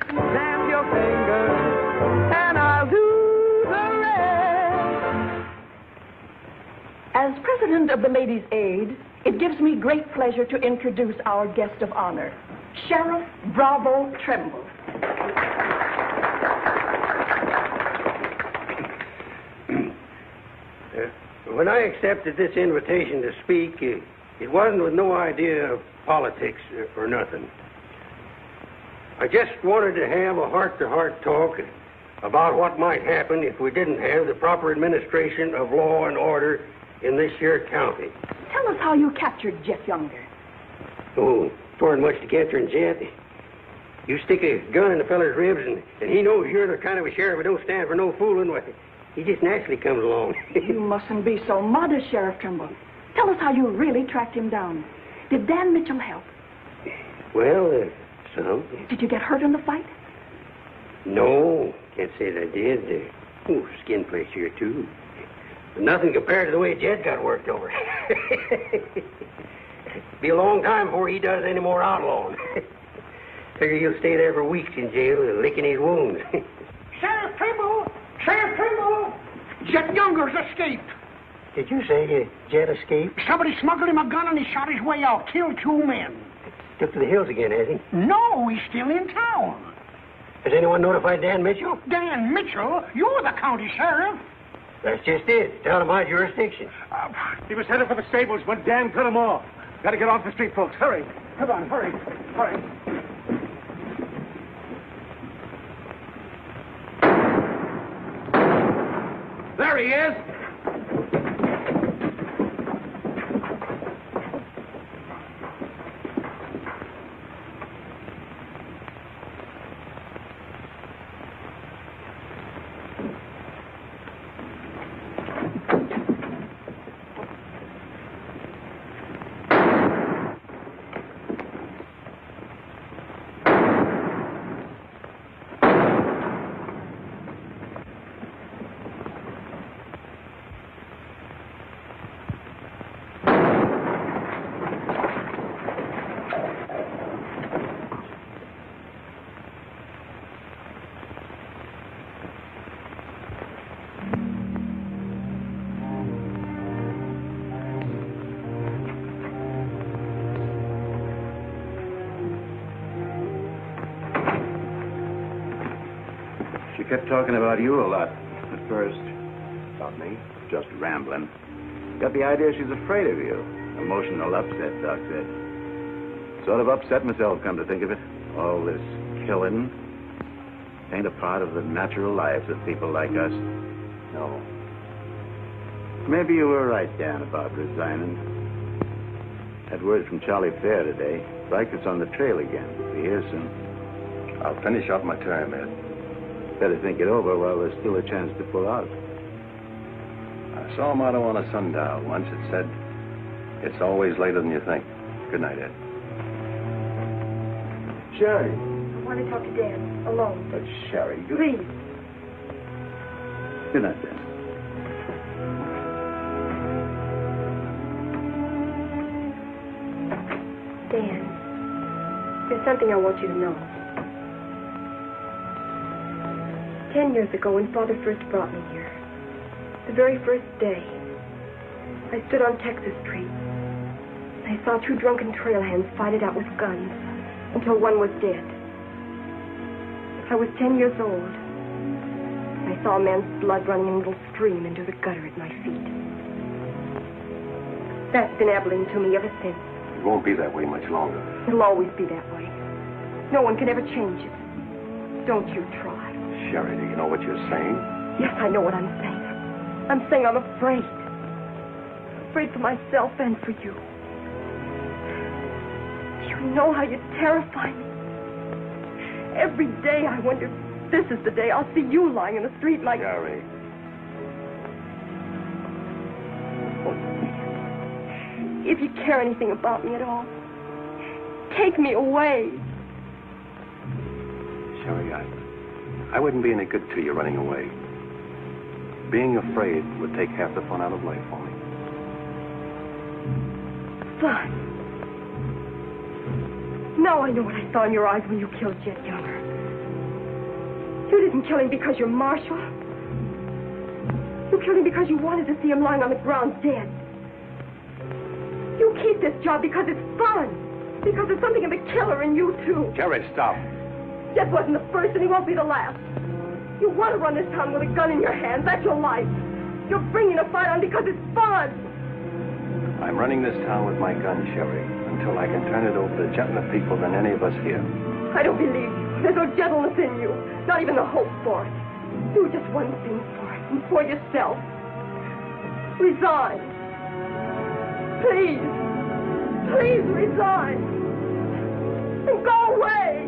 S16: snap your fingers, and I'll do the rest.
S20: As president of the Ladies' Aid, it gives me great pleasure to introduce our guest of honor, Sheriff Bravo Trimble.
S9: When I accepted this invitation to speak, it wasn't with no idea of politics or nothing. I just wanted to have a heart-to-heart talk about what might happen if we didn't have the proper administration of law and order in this here county.
S20: Tell us how you captured Jeff Younger.
S9: Oh, wasn't much to capturing Jeff. You stick a gun in the feller's ribs, and he knows you're the kind of a sheriff who don't stand for no fooling. He just naturally comes along.
S20: You mustn't be so modest, Sheriff Trimble. Tell us how you really tracked him down. Did Dan Mitchell help?
S9: Well, some.
S20: Did you get hurt in the fight?
S9: No, can't say that I did. Skin place here, too. But nothing compared to the way Jed got worked over. Be a long time before he does any more outlawing. Figure he'll stay there for weeks in jail, licking his wounds.
S19: Sheriff Trimble! Sheriff
S21: Jet Younger's escaped.
S9: Did you say Jet escaped?
S21: Somebody smuggled him a gun and he shot his way out. Killed 2 men.
S9: Took to the hills again, has he?
S21: No, he's still in town.
S9: Has anyone notified Dan Mitchell?
S21: Dan Mitchell? You're the county sheriff.
S9: That's just it. It's out of my jurisdiction.
S8: He was headed for the stables when Dan cut him off. Got to get off the street, folks. Hurry. Come on, hurry. Hurry.
S13: There he is.
S22: Kept talking about you a lot at first. About me? Just rambling. Got the idea she's afraid of you. Emotional upset, Doc said. Sort of upset myself, come to think of it. All this killing ain't a part of the natural lives of people like us. No. Maybe you were right, Dan, about resigning. Had word from Charlie Fair today. Riker's on the trail again. Be here soon.
S3: I'll finish out my term, Ed.
S22: Better think it over while there's still a chance to pull out.
S3: I saw a motto on a sundial once. It said, "It's always later than you think." Good night, Ed.
S22: Sherry.
S18: I want to talk to Dan, alone.
S22: But Sherry, you...
S18: Please.
S22: Good night, Dan.
S18: Dan, there's something I want you to know. 10 years ago, when Father first brought me here, the very first day, I stood on Texas Street. I saw 2 drunken trail hands fight it out with guns until one was dead. I was 10 years old. I saw a man's blood running in a little stream into the gutter at my feet. That's been Abilene to me ever since.
S3: It won't be that way much longer.
S18: It'll always be that way. No one can ever change it. Don't you try.
S3: Sherry, do you know what you're saying?
S18: Yes, I know what I'm saying. I'm saying I'm afraid. Afraid for myself and for you. Do you know how you terrify me? Every day I wonder if this is the day I'll see you lying in the street like...
S3: Sherry.
S18: If you care anything about me at all, take me away.
S3: Sherry, I wouldn't be any good to you running away. Being afraid would take half the fun out of life for me.
S18: Fun? Now I know what I saw in your eyes when you killed Jet Younger. You didn't kill him because you're marshal. You killed him because you wanted to see him lying on the ground dead. You keep this job because it's fun. Because there's something of the killer in you, too.
S3: Sherry, stop.
S18: Jet wasn't the first, and he won't be the last. You want to run this town with a gun in your hand. That's your life. You're bringing a fight on because it's fun.
S3: I'm running this town with my gun, Sherry, until I can turn it over to gentler people than any of us here.
S18: I don't believe you. There's no gentleness in you. Not even the hope for it. Do just one thing for it, and for yourself. Resign. Please. Please resign. And go away.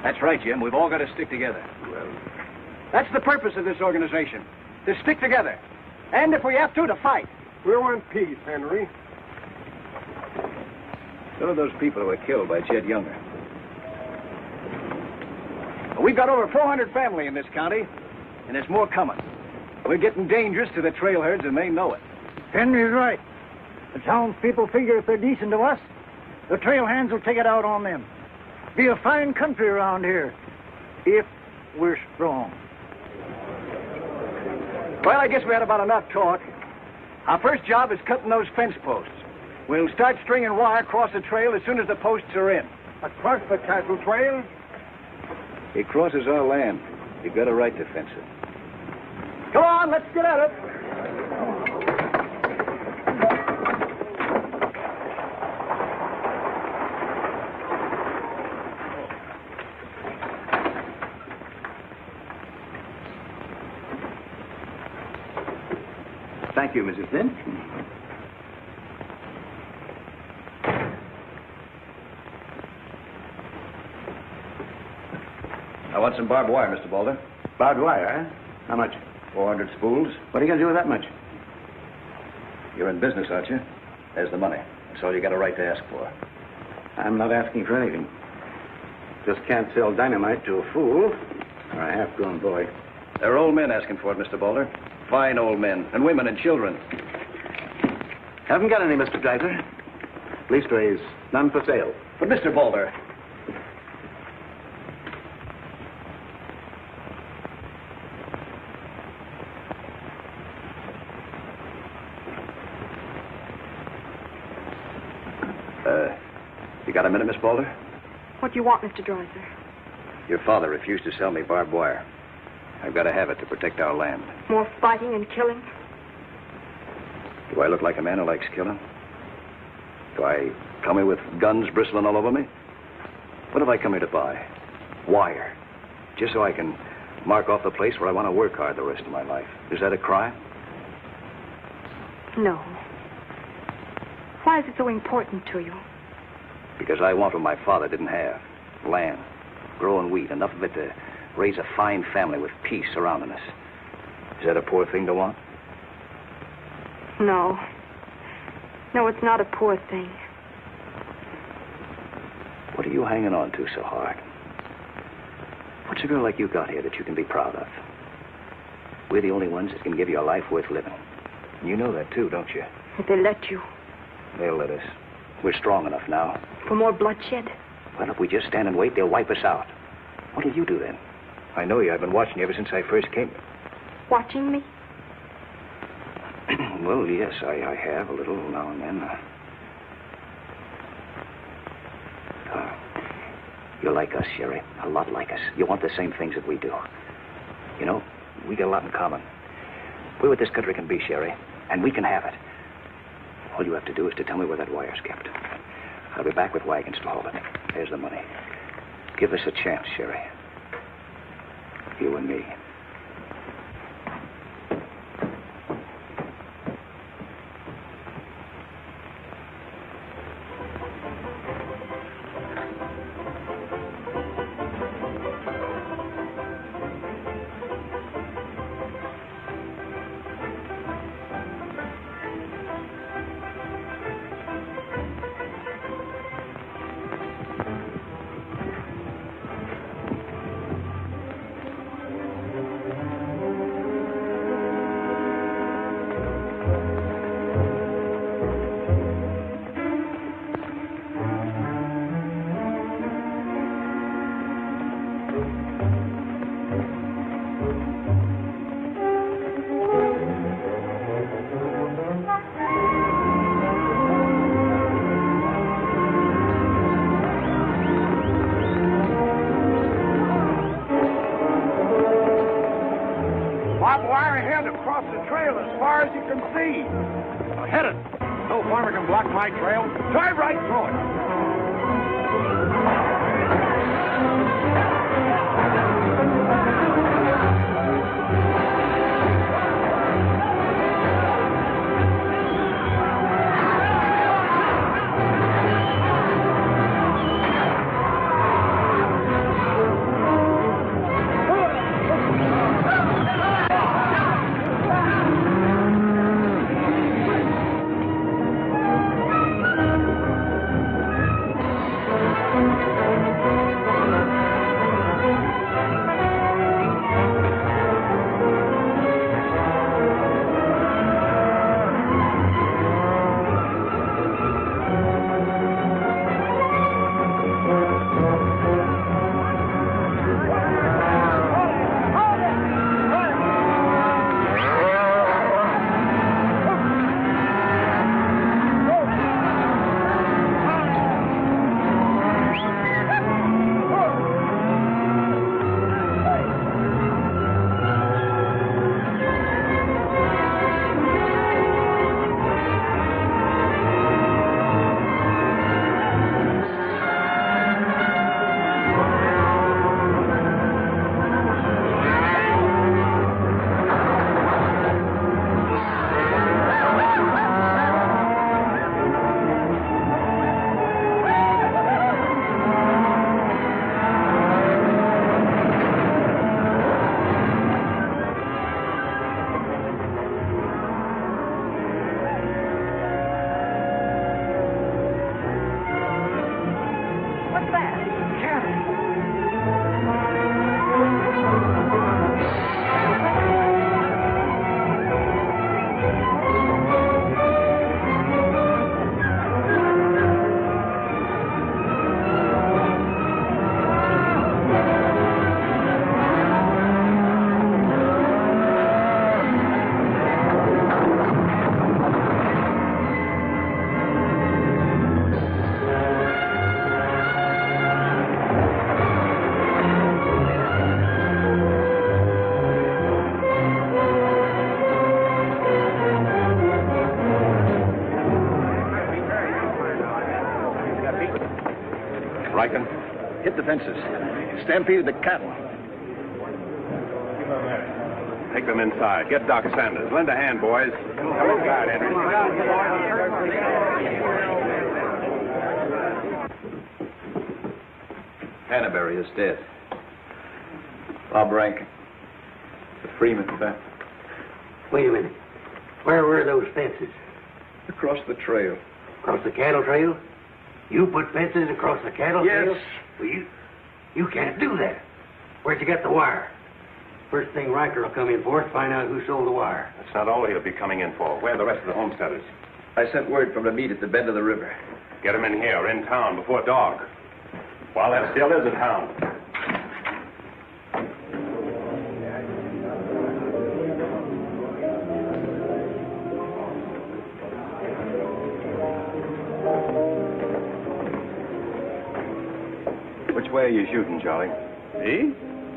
S13: That's right, Jim. We've all got to stick together.
S22: Well,
S13: that's the purpose of this organization. To stick together. And if we have to fight.
S10: We want peace, Henry.
S22: So are those people who were killed by Jet Younger.
S1: We've got over 400 family in this county, and there's more coming. We're getting dangerous to the trailherds, and they know it.
S12: Henry's right. The townspeople figure if they're decent to us, the trail hands will take it out on them. Be a fine country around here, if we're strong.
S1: Well, I guess we had about enough talk. Our first job is cutting those fence posts. We'll start stringing wire across the trail as soon as the posts are in.
S19: Across the cattle trail?
S1: It crosses our land. You've got a right to fence it. Come on, let's get at it.
S22: Thank you, Mrs. Flint.
S13: I want some barbed wire, Mr. Boulder.
S22: Barbed wire, huh? How much?
S13: 400 spools.
S22: What are you going to do with that much?
S13: You're in business, aren't you? There's the money. That's all you got a right to ask for.
S22: I'm not asking for anything. Just can't sell dynamite to a fool or a half-grown boy.
S13: There are old men asking for it, Mr. Boulder. Fine old men, and women and children.
S22: Haven't got any, Mr. Dreiser. Leastways, none for sale.
S13: But, Mr. Boulder... You got a minute, Miss Boulder?
S18: What do you want, Mr. Dreiser?
S13: Your father refused to sell me barbed wire. I've got to have it to protect our land.
S18: More fighting and killing?
S13: Do I look like a man who likes killing? Do I come here with guns bristling all over me? What have I come here to buy? Wire. Just so I can mark off the place where I want to work hard the rest of my life. Is that a crime?
S18: No. Why is it so important to you?
S13: Because I want what my father didn't have. Land. Growing wheat. Enough of it to raise a fine family with peace surrounding us. Is that a poor thing to want?
S18: No. No, it's not a poor thing.
S13: What are you hanging on to so hard? What's a girl like you got here that you can be proud of? We're the only ones that can give you a life worth living. And you know that, too, don't you?
S18: If they let you.
S13: They'll let us. We're strong enough now.
S18: For more bloodshed?
S13: Well, if we just stand and wait, they'll wipe us out. What'll you do then? I know you. I've been watching you ever since I first came.
S18: Watching me?
S13: Well, yes, I have a little now and then. You're like us, Sherry. A lot like us. You want the same things that we do. You know, we got a lot in common. We're what this country can be, Sherry, and we can have it. All you have to do is to tell me where that wire's kept. I'll be back with wagons to haul it. There's the money. Give us a chance, Sherry. You and me.
S1: My trail. Drive right through it. the fences. Stampeded the cattle.
S3: Take them inside. Get Doc Sanders. Lend a hand, boys. Come inside, Henry.
S13: Hannaberry is dead. Bob Rank. The Freeman family.
S9: Wait a minute. Where were those fences?
S13: Across the trail.
S9: Across the cattle trail? You put fences across the cattle trail?
S13: Yes.
S9: Well, you can't do that. Where'd you get the wire? First thing Riker will come in for is find out who sold the wire.
S3: That's not all he'll be coming in for. Where are the rest of the homesteaders?
S13: I sent word from the meet at the bend of the river.
S3: Get them in here, in town, before dark. While there still is a town. Which way are you shooting, Charlie?
S15: Me?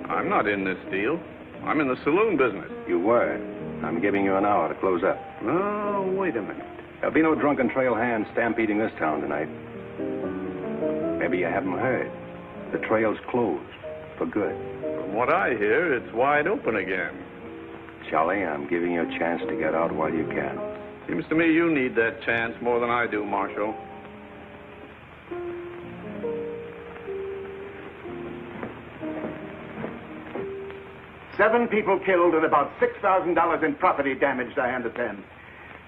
S15: I'm not in this deal. I'm in the saloon business.
S3: You were. I'm giving you an hour to close up.
S15: Oh, wait a minute.
S3: There'll be no drunken trail hands stampeding this town tonight. Maybe you haven't heard. The trail's closed. For good.
S15: From what I hear, it's wide open again.
S3: Charlie, I'm giving you a chance to get out while you can.
S15: Seems to me you need that chance more than I do, Marshal.
S8: Seven people killed and about $6,000 in property damaged, I understand.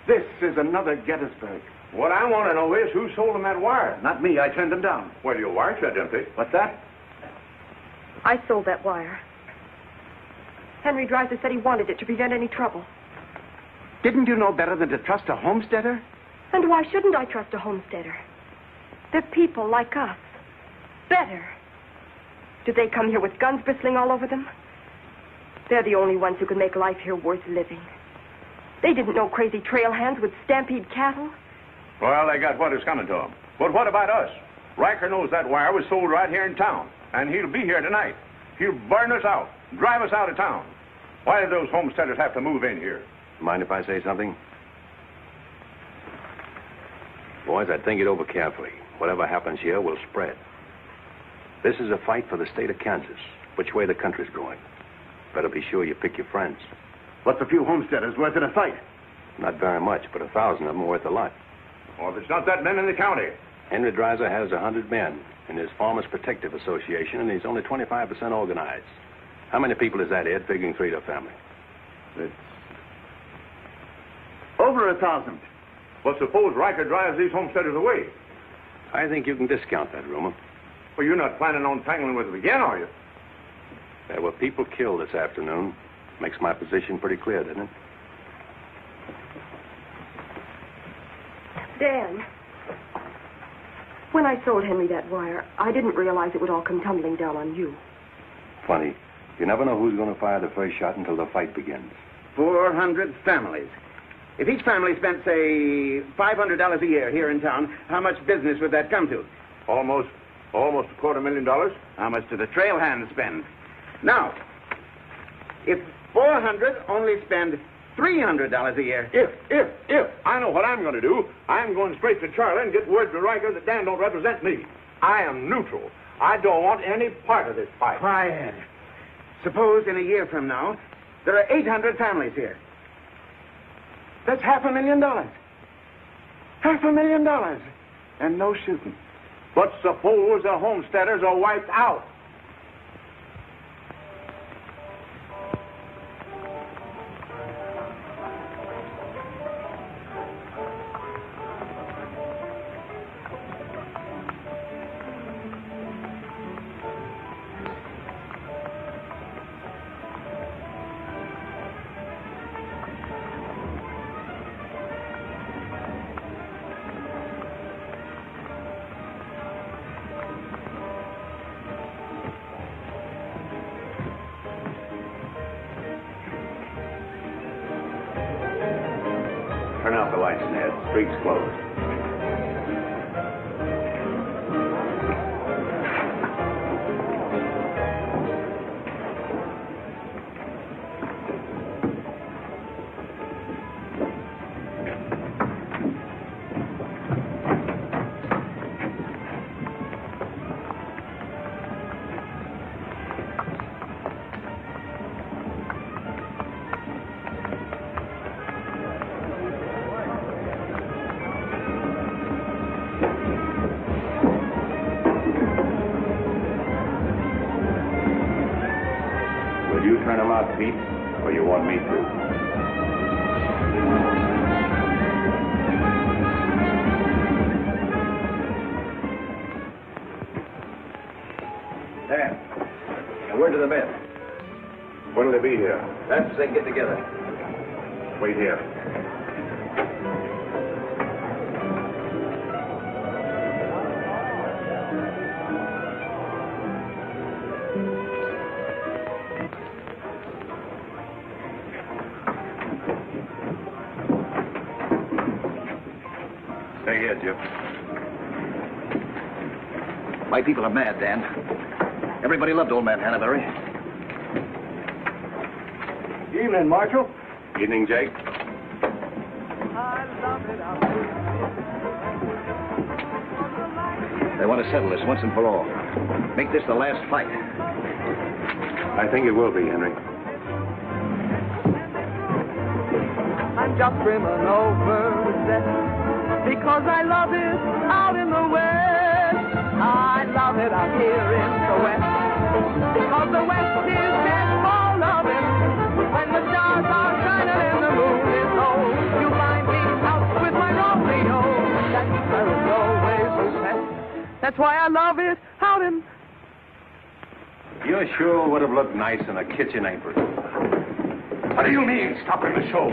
S8: This is another Gettysburg.
S22: What I want to know is who sold them that wire.
S8: Not me. I turned them down.
S22: Well, your wire shed empty.
S8: What's that?
S18: I sold that wire. Henry Dreiser said he wanted it to prevent any trouble.
S8: Didn't you know better than to trust a homesteader?
S18: And why shouldn't I trust a homesteader? They're people like us. Better. Do they come here with guns bristling all over them? They're the only ones who can make life here worth living. They didn't know crazy trail hands would stampede cattle.
S22: Well, they got what is coming to them. But what about us? Riker knows that wire was sold right here in town, and he'll be here tonight. He'll burn us out, drive us out of town. Why did those homesteaders have to move in here?
S3: Mind if I say something? Boys, I'd think it over carefully. Whatever happens here will spread. This is a fight for the state of Kansas, which way the country's going. Better be sure you pick your friends.
S8: What's a few homesteaders worth in a fight?
S3: Not very much, but 1,000 of them are worth a lot.
S22: Well, if it's not that men in the county.
S3: Henry Dreiser has 100 men in his Farmers Protective Association, and he's only 25% organized. How many people is that, Ed, figuring 3 to a family?
S8: It's over 1,000.
S22: Well, suppose Riker drives these homesteaders away.
S3: I think you can discount that rumor.
S22: Well, you're not planning on tangling with them again, are you?
S3: There were people killed this afternoon. Makes my position pretty clear, doesn't it?
S18: Dan, when I sold Henry that wire, I didn't realize it would all come tumbling down on you.
S3: Funny. You never know who's going to fire the first shot until the fight begins.
S8: 400 families. If each family spent, say, $500 a year here in town, how much business would that come to?
S22: Almost $250,000.
S8: How much do the trail hands spend? Now, if 400 only spend $300 a year.
S22: If. I know what I'm going to do. I'm going straight to Charlie and get word to Riker that Dan don't represent me. I am neutral. I don't want any part of this fight.
S8: Quiet. Suppose in a year from now, there are 800 families here. That's $500,000. $500,000. And no shooting.
S22: But suppose the homesteaders are wiped out.
S3: Turn out the lights, Ned. Street's closed. Will you turn him out, Pete, or you want me to?
S13: Dan, now word to the men.
S3: When'll they be here?
S13: That's they get together.
S3: Wait here. Stay here, Jim.
S13: My people are mad, Dan. Everybody loved old man Hannaberry.
S1: Evening, Marshal.
S3: Evening, Jake.
S13: They want to settle this once and for all. Make this the last fight.
S3: I think it will be, Henry.
S4: I'm just brimming over with zest because I love it out in the west. I love it out here in the west because the west is dead for loving. When the stars are shining and the moon is low, you find me out with my Romeo. That's where it's always best. That's why I love it out in...
S3: You sure would have looked nice in a kitchen apron.
S8: What do you mean, stopping the show?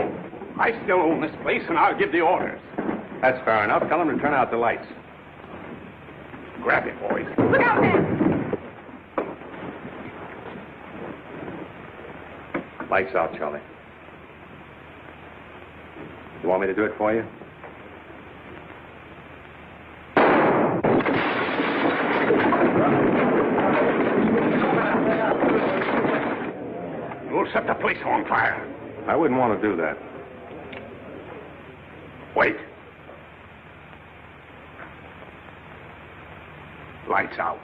S8: I still own this place, and I'll give the orders.
S3: That's fair enough. Tell them to turn out the lights.
S8: Grab it, boys.
S5: Look out there!
S3: Lights out, Charlie. You want me to do it for you?
S8: You'll set the place on fire.
S3: I wouldn't want to do that.
S8: Wait. Lights out.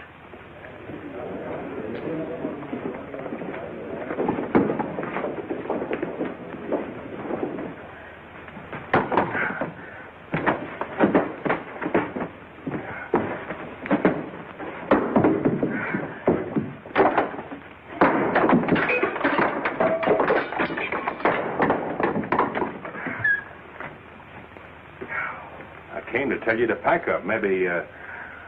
S3: Tell you to pack up. Maybe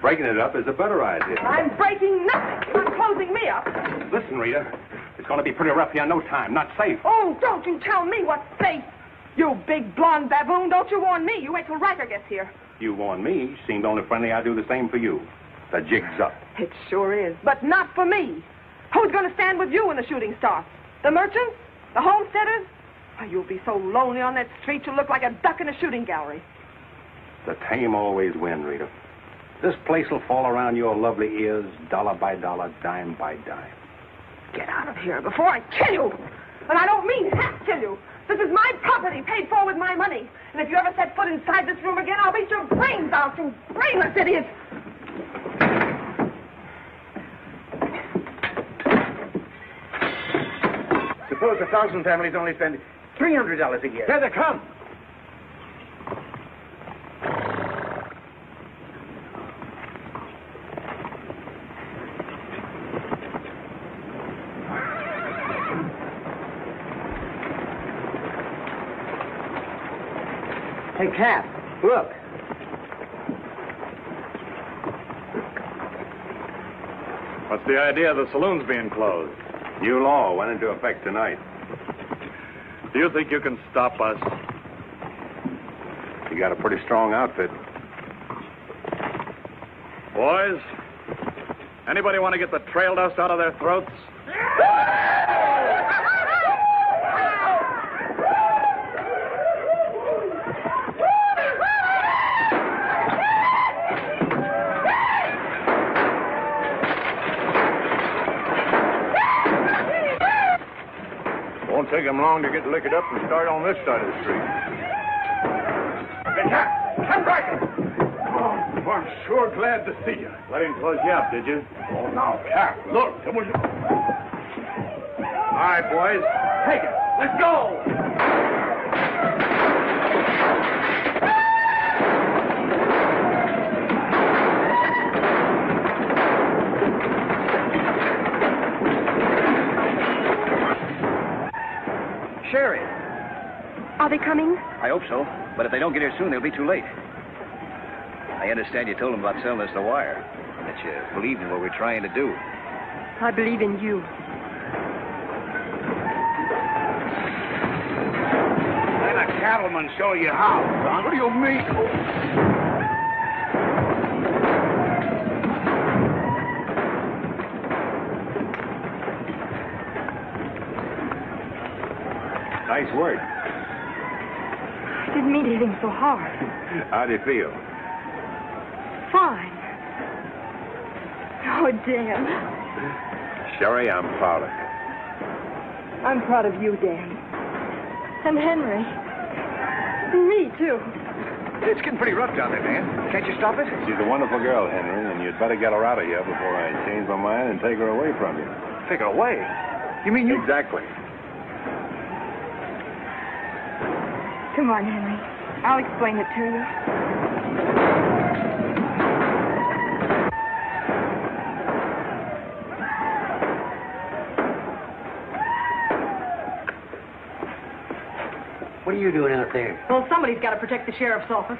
S3: breaking it up is a better idea.
S5: I'm breaking nothing. You're closing me up.
S3: Listen, Rita, it's going to be pretty rough here in no time. Not safe.
S5: Oh, don't you tell me what's safe. You big blonde baboon, don't you warn me. You wait till Riker gets here.
S3: You warn me. Seemed only friendly. I'd do the same for you. The jig's up.
S5: It sure is, but not for me. Who's going to stand with you when the shooting starts? The merchants? The homesteaders? Oh, you'll be so lonely on that street you'll look like a duck in a shooting gallery.
S3: The tame always win, Rita. This place will fall around your lovely ears, dollar by dollar, dime by dime.
S5: Get out of here before I kill you. And I don't mean half kill you. This is my property, paid for with my money. And if you ever set foot inside this room again, I'll beat your brains out, you brainless idiot.
S8: Suppose 1,000 families only spend $300 a year.
S12: Here they come. Hey, Cap, look.
S15: What's the idea of the saloons being closed?
S3: New law went into effect tonight.
S15: Do you think you can stop us?
S3: You got a pretty strong outfit.
S15: Boys, anybody want to get the trail dust out of their throats?
S10: Won't take him long to get liquored up and start on this side of the street.
S8: Hey, Cap Bracken! Oh, I'm sure glad to see you.
S15: Let him close you up, did you?
S8: Oh, now, Cap, look, it was...
S15: All right, boys.
S8: Take it. Let's go!
S13: Sherry.
S18: Are they coming?
S13: I hope so. But if they don't get here soon, they'll be too late. I understand you told them about selling us the wire. And that you believed in what we're trying to do.
S18: I believe in you.
S8: Let a cattleman show you how, son.
S13: What do you mean?
S3: Nice work.
S18: I didn't mean to hit him so hard.
S3: How do you feel?
S18: Fine. Oh, Dan.
S3: Sherry, I'm proud of you.
S18: I'm proud of you, Dan. And Henry. And me, too.
S13: It's getting pretty rough down there, man. Can't you stop it?
S3: She's a wonderful girl, Henry, and you'd better get her out of here before I change my mind and take her away from you.
S13: Take her away? You mean you...
S3: Exactly.
S18: Come on, Henry. I'll explain it to you.
S9: What are you doing out there?
S20: Well, somebody's got to protect the sheriff's office.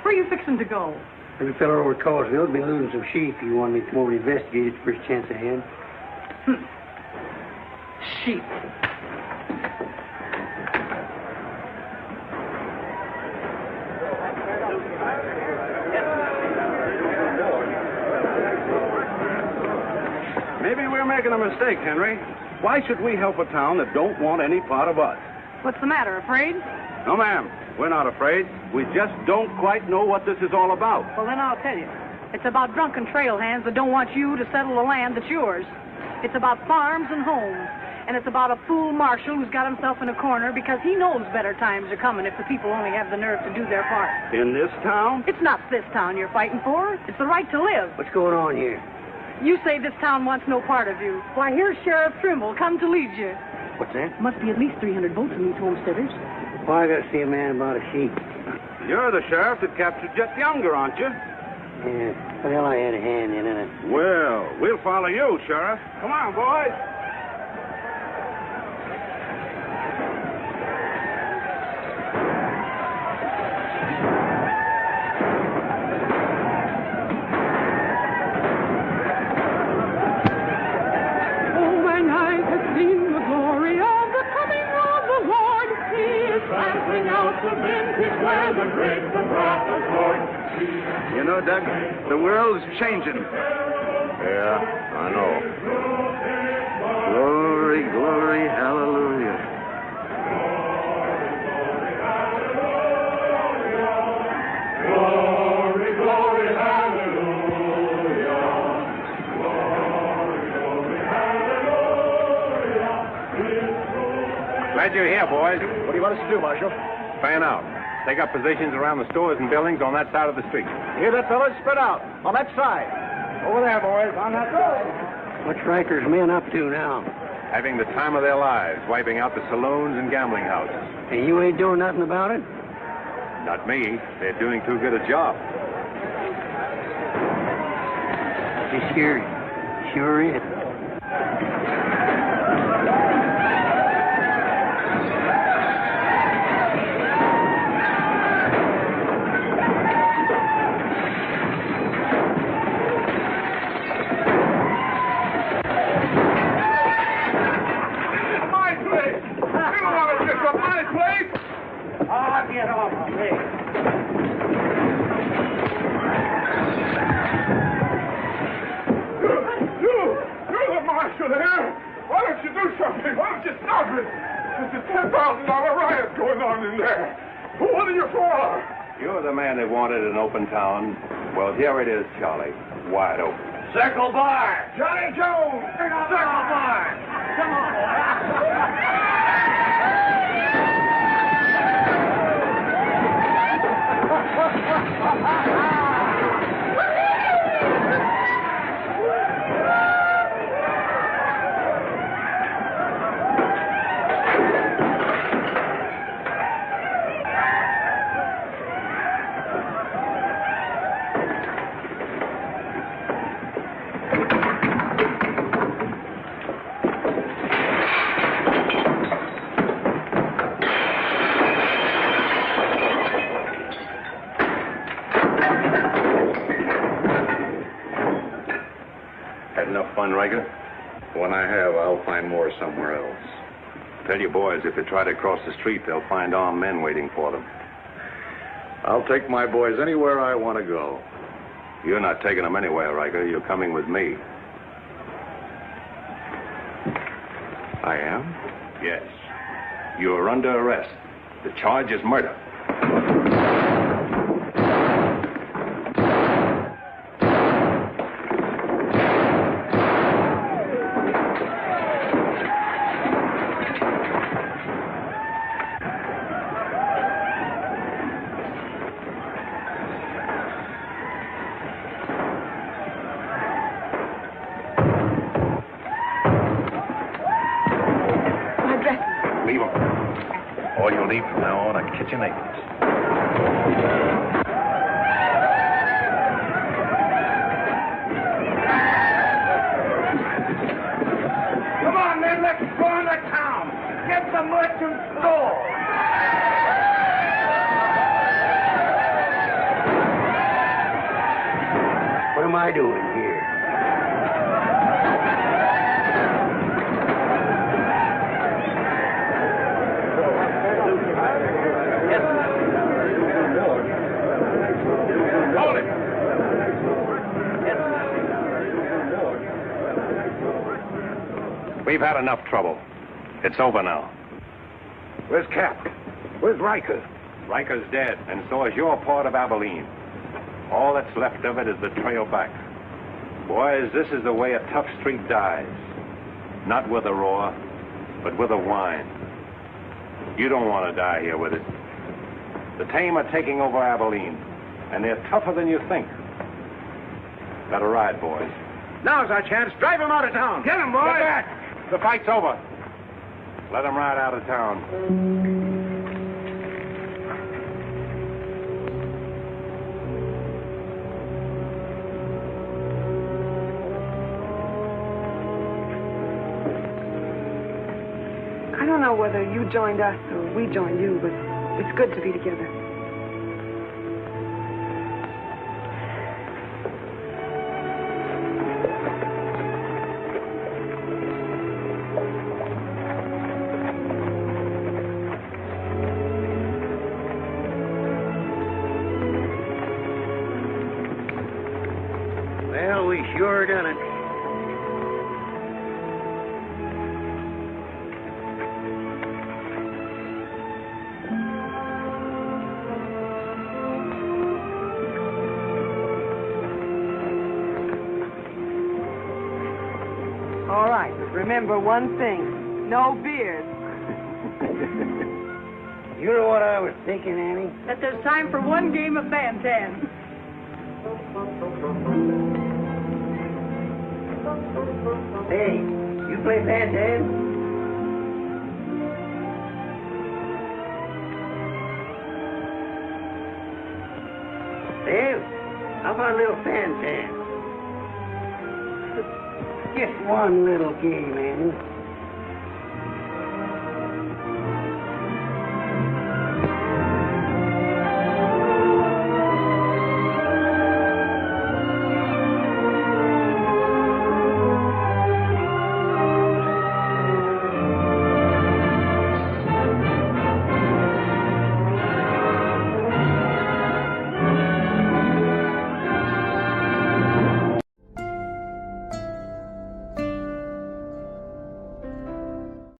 S20: Where are you fixing to go?
S9: Every fellow over at Carsville's been losing some sheep. You want me to come over and investigate it the first chance I had?
S20: Sheep.
S15: Maybe we're making a mistake, Henry. Why should we help a town that don't want any part of us?
S20: What's the matter, afraid?
S15: No, ma'am. We're not afraid. We just don't quite know what this is all about.
S20: Well, then I'll tell you. It's about drunken trail hands that don't want you to settle the land that's yours. It's about farms and homes. And it's about a fool marshal who's got himself in a corner because he knows better times are coming if the people only have the nerve to do their part.
S15: In this town?
S20: It's not this town you're fighting for. It's the right to live.
S9: What's going on here?
S20: You say this town wants no part of you. Why, here's Sheriff Trimble come to lead you.
S9: What's that?
S20: Must be at least 300 votes in these homesteaders.
S9: Why, I gotta see a man about a sheep.
S15: You're the sheriff that captured Jet Younger, aren't you?
S9: Yeah. Well, I had a hand in it.
S15: Well, we'll follow you, Sheriff. Come on, boys. You know, Doug, the world's changing.
S17: Yeah, I know. Glory, glory, hallelujah.
S4: Glory, glory, hallelujah. Glory, glory, hallelujah.
S3: Glad you're here, boys.
S13: What do you want us to do, Marshal?
S3: Fan out. Take up positions around the stores and buildings on that side of the street.
S13: Hear that, fellas? Spread out. On that side. Over there, boys. On that side.
S9: What's Riker's men up to now?
S3: Having the time of their lives, wiping out the saloons and gambling houses.
S9: And you ain't doing nothing about it?
S3: Not me. They're doing too good a job.
S9: You sure is.
S21: Get off of me.
S4: You're the marshal there. Why don't you do something? Why don't you stop it? There's a $10,000 riot going on in there. What are you for?
S3: You're the man that wanted an open town. Well, here it is, Charlie. Wide open.
S4: Circle Bar. Johnny Jones. Circle Bar. Come on.
S10: When I have, I'll find more somewhere else.
S3: Tell your boys if they try to cross the street, they'll find armed men waiting for them.
S10: I'll take my boys anywhere I want to go.
S3: You're not taking them anywhere, Riker. You're coming with me.
S10: I am?
S3: Yes. You're under arrest. The charge is murder.
S9: What am I doing here?
S3: Hold it! We've had enough trouble. It's over now.
S12: Where's Cap? Where's Riker?
S3: Riker's dead, and so is your part of Abilene. All that's left of it is the trail back. Boys, this is the way a tough street dies. Not with a roar, but with a whine. You don't want to die here with it. The tame are taking over Abilene, and they're tougher than you think. Got a ride, boys.
S8: Now's our chance. Drive them out of town.
S3: Get them, boys! Get back! The fight's over. Let them ride out of town.
S5: I don't know whether you joined us or we joined you, but it's good to be together.
S9: Well, we sure done it.
S5: All right, but remember one thing. No beers.
S9: You know what I was thinking, Annie?
S20: That there's time for one game of Bantan.
S9: Hey, you play Bantan? Well, how about a little Bantan? Just one little game, Annie.